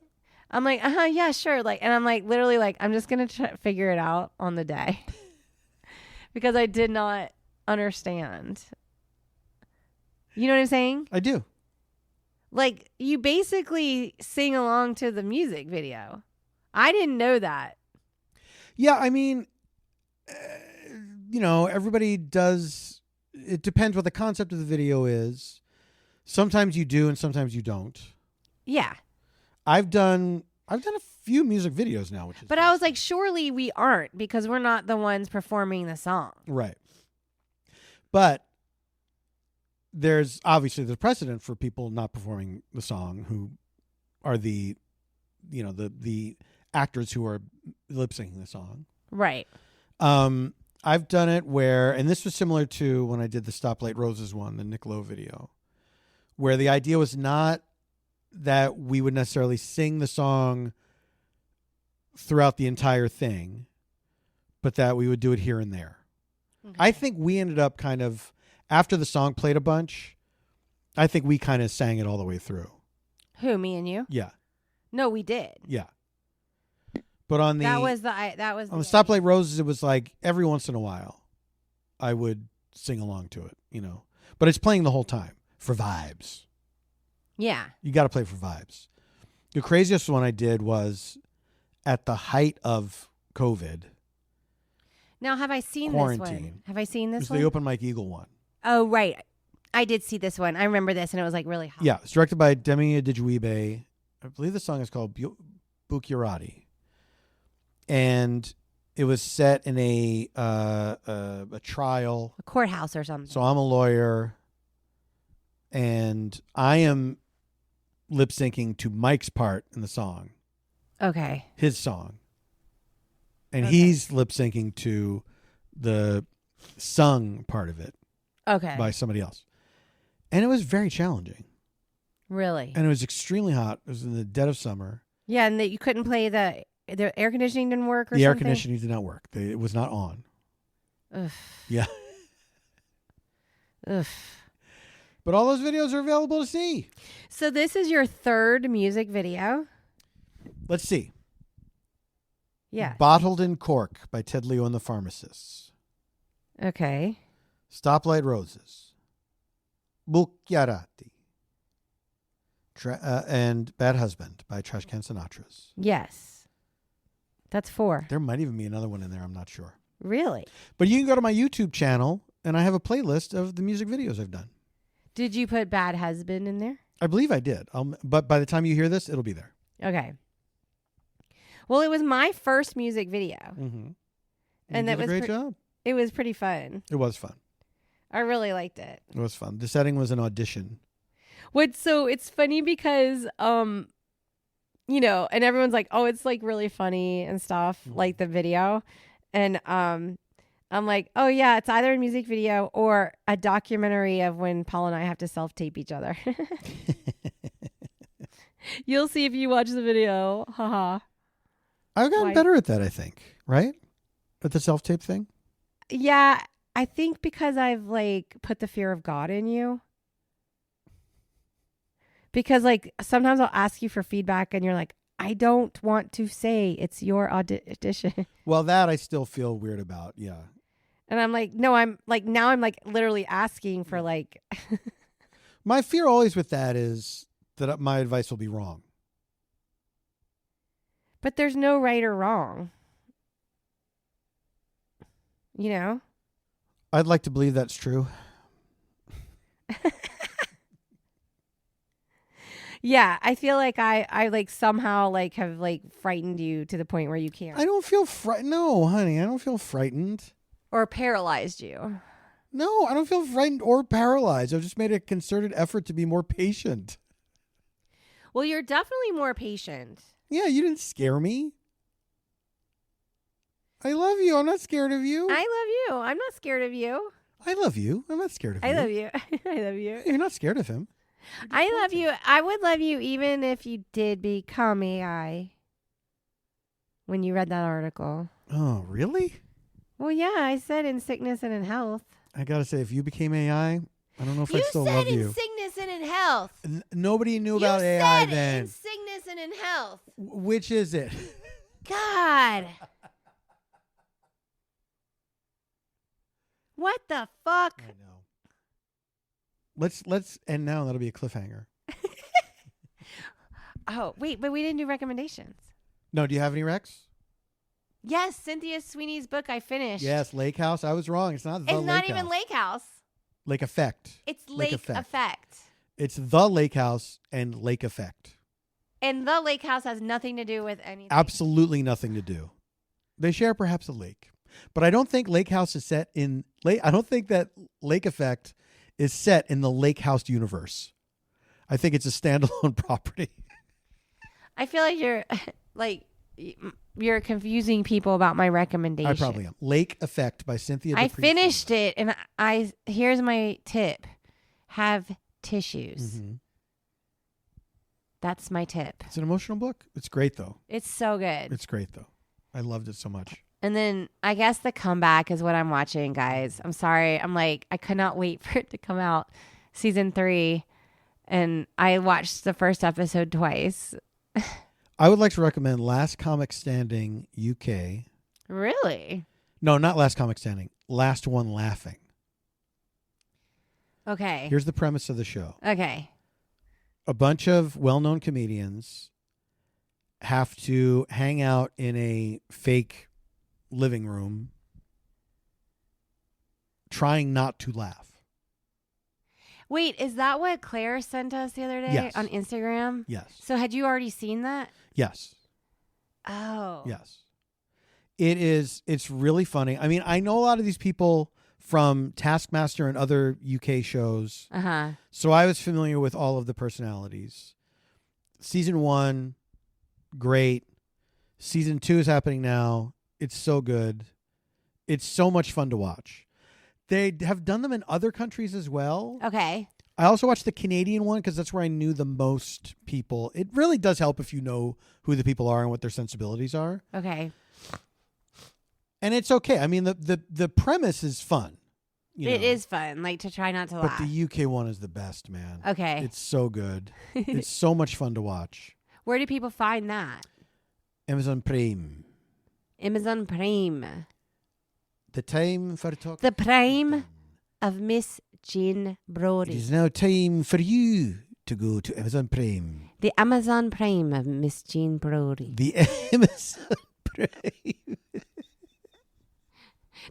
I'm like, yeah, sure. Like, and I'm like, literally, like, I'm just gonna figure it out on the day because I did not understand. You know what I'm saying? I do. Like, you basically sing along to the music video. I didn't know that. Yeah, I mean, everybody does. It depends what the concept of the video is. Sometimes you do and sometimes you don't. Yeah. I've done a few music videos now, which is But I was like, surely we aren't because we're not the ones performing the song. Right. But there's obviously the precedent for people not performing the song who are the actors who are lip syncing the song. Right. I've done it where, and this was similar to when I did the Stoplight Roses one, the Nick Lowe video, where the idea was not that we would necessarily sing the song throughout the entire thing, but that we would do it here and there. Okay. I think we ended up kind of, after the song played a bunch, I think we kind of sang it all the way through. Who, me and you? Yeah. No, we did. Yeah. But on the on the Stoplight Roses, it was like every once in a while I would sing along to it, but it's playing the whole time for vibes. Yeah. You got to play for vibes. The craziest one I did was at the height of COVID. Now, have I seen quarantine. This one? Have I seen this one? It was the Open Mike Eagle one. Oh, right. I did see this one. I remember this, and it was like really hot. Yeah. It's directed by Demi Dijuibe. I believe the song is called Bukiarati. And it was set in a trial. A courthouse or something. So I'm a lawyer. And I am lip syncing to Mike's part in the song. Okay. His song. And he's lip syncing to the sung part of it. Okay. By somebody else. And it was very challenging. Really? And it was extremely hot. It was in the dead of summer. Yeah, and you couldn't play the air conditioning didn't work or something? The air conditioning did not work. It was not on. Ugh. Yeah. Ugh. But all those videos are available to see. So this is your third music video? Let's see. Yeah. Bottled in Cork by Ted Leo and the Pharmacists. Okay. Stoplight Roses. Bukiarati. And Bad Husband by Trash Can Sinatras. Yes. That's 4. There might even be another one in there. I'm not sure. Really? But you can go to my YouTube channel, and I have a playlist of the music videos I've done. Did you put Bad Husband in there? I believe I did. But by the time you hear this, it'll be there. Okay. Well, it was my first music video. Mm-hmm. And that was a great job. It was pretty fun. It was fun. I really liked it. It was fun. The setting was an audition. So it's funny because, and everyone's like, oh, it's like really funny and stuff, like the video. And I'm like, oh, yeah, it's either a music video or a documentary of when Paul and I have to self-tape each other. You'll see if you watch the video. Haha. I've gotten better at that, I think. Right? At the self-tape thing? Yeah. I think because I've like put the fear of God in you. Because like sometimes I'll ask you for feedback and you're like, I don't want to say it's your audition. Well, that I still feel weird about. Yeah. And I'm like, no, I'm like, now I'm like literally asking for like. My fear always with that is that my advice will be wrong. But there's no right or wrong. You know? I'd like to believe that's true. Yeah, I feel like I like somehow like have like frightened you to the point where you can't. I don't feel frightened. No, honey, I don't feel frightened. Or paralyzed you. No, I don't feel frightened or paralyzed. I've just made a concerted effort to be more patient. Well, you're definitely more patient. Yeah, you didn't scare me. I love you. I'm not scared of you. I love you. I'm not scared of you. I love you. I'm not scared of you. I love you. I love you. You're not scared of him. I love you. I would love you even if you did become AI. When you read that article. Oh, really? Well, yeah, I said in sickness and in health. I got to say, if you became AI, I don't know if I still love you. You said in sickness and in health. Nobody knew about AI You said then. in sickness and in health. Which is it? God. What the fuck? I know. Let's and now that'll be a cliffhanger. Oh, wait, but we didn't do recommendations. No, do you have any recs? Yes, Cynthia Sweeney's book I finished. Yes, Lake House. I was wrong. It's not the It's Lake not House. even Lake House. Lake Effect. It's Lake Effect. It's the Lake House and Lake Effect. And the Lake House has nothing to do with anything. Absolutely nothing to do. They share perhaps a lake. But I don't think Lake House is set in I don't think that Lake Effect is set in the Lake House universe. I think it's a standalone property. I feel like you're confusing people about my recommendation. I probably am. Lake Effect by Cynthia. I finished it, and here's my tip: have tissues. Mm-hmm. That's my tip. It's an emotional book. It's great though. It's so good. It's great though. I loved it so much. And then I guess The Comeback is what I'm watching, guys. I'm sorry. I could not wait for it to come out. Season 3. And I watched the first episode twice. I would like to recommend Last Comic Standing UK. Really? No, not Last Comic Standing. Last One Laughing. Okay. Here's the premise of the show. Okay. A bunch of well-known comedians have to hang out in a fake living room trying not to laugh. Wait, is that what Claire sent us the other day on Instagram? Yes. So had you already seen that? Yes. Oh. Yes. It's really funny. I mean, I know a lot of these people from Taskmaster and other UK shows. Uh-huh. So I was familiar with all of the personalities. Season 1, great. Season 2 is happening now. It's so good. It's so much fun to watch. They have done them in other countries as well. Okay. I also watched the Canadian one because that's where I knew the most people. It really does help if you know who the people are and what their sensibilities are. Okay. And it's okay. I mean, the premise is fun. It is fun, like to try not to laugh. But the UK one is the best, man. Okay. It's so good. It's so much fun to watch. Where do people find that? Amazon Prime. Amazon Prime. The time for talk. The Prime of Miss Jean Brody. It is now time for you to go to Amazon Prime. The Amazon Prime of Miss Jean Brody. The Amazon Prime.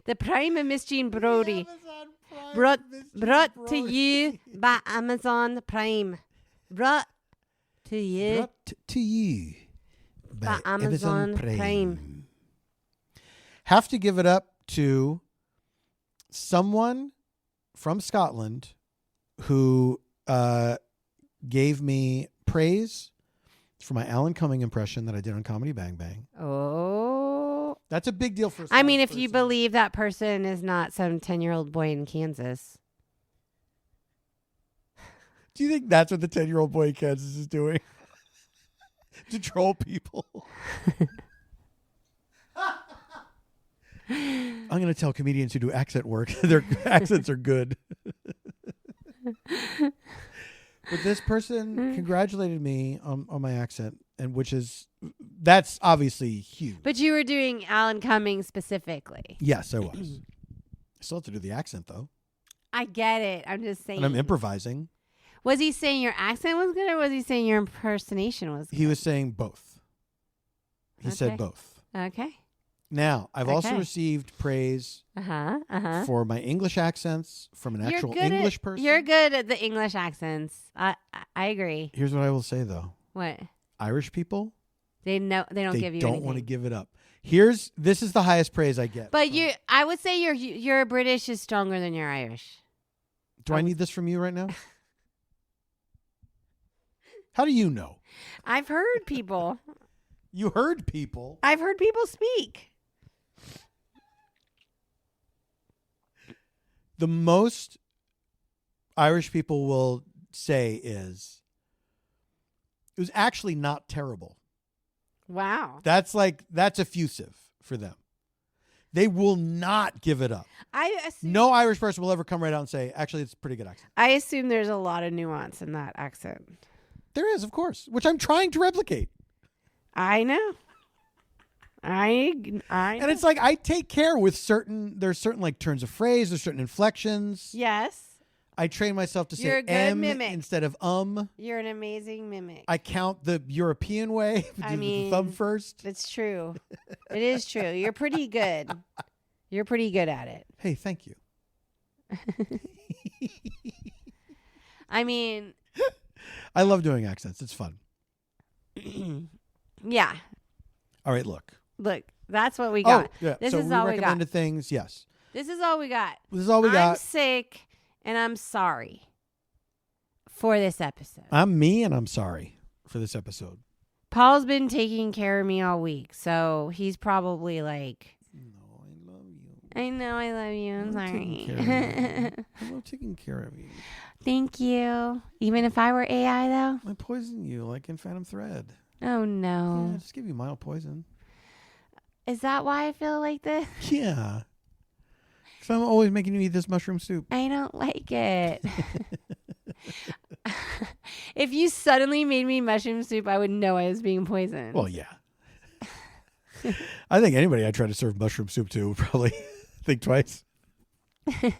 The Prime of Miss Jean Brody. Brought To you by Amazon Prime. Brought to you by Amazon Prime. Have to give it up to someone from Scotland who gave me praise for my Alan Cumming impression that I did on Comedy Bang Bang. Oh. That's a big deal for us. I mean, if you believe that person is not some 10-year-old boy in Kansas. Do you think that's what the 10-year-old boy in Kansas is doing? To troll people? I'm going to tell comedians who do accent work their accents are good. But this person congratulated me on my accent, and that's obviously huge. But you were doing Alan Cumming specifically. Yes, I was. I still have to do the accent, though. I get it. I'm just saying. And I'm improvising. Was he saying your accent was good, or was he saying your impersonation was good? He was saying both. He said both. Okay. Now, I've also received praise for my English accents from an actual English person. You're good at the English accents. I agree. Here's what I will say, though. What? Irish people, they don't give you anything. They don't want to give it up. This is the highest praise I get. But I would say your British is stronger than your Irish. Do I need this from you right now? How do you know? I've heard people. You heard people? I've heard people speak. The most Irish people will say is, it was actually not terrible. Wow. That's effusive for them. They will not give it up. No Irish person will ever come right out and say, actually, it's a pretty good accent. I assume there's a lot of nuance in that accent. There is, of course, which I'm trying to replicate. I know. I And it's like I take care with there's certain like turns of phrase, there's certain inflections. Yes. I train myself to You're say a good M mimic. instead of You're an amazing mimic. I count the European way. Do the thumb first. It's true. It is true. You're pretty good. You're pretty good at it. Hey, thank you. I mean, I love doing accents. It's fun. Yeah. All right, look, that's what we got. Oh, yeah. This so is we all we got. recommended things. Yes. This is all we got. This is all we got. I'm sick and I'm sorry for this episode. I'm me and I'm sorry for this episode. Paul's been taking care of me all week, so he's probably like, no, I love you. I know I love you. I'm sorry. I love taking care of you. Thank you. Even if I were AI, though? I poison you like in Phantom Thread. Oh, no. Yeah, just give you mild poison. Is that why I feel like this? Yeah. Because I'm always making you eat this mushroom soup. I don't like it. If you suddenly made me mushroom soup, I would know I was being poisoned. Well, yeah. I think anybody I try to serve mushroom soup to would probably think twice. All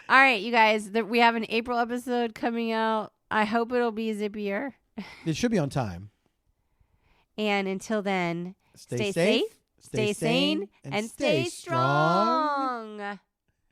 right, you guys. We have an April episode coming out. I hope it'll be zippier. It should be on time. And until then, stay safe, stay sane, and stay strong.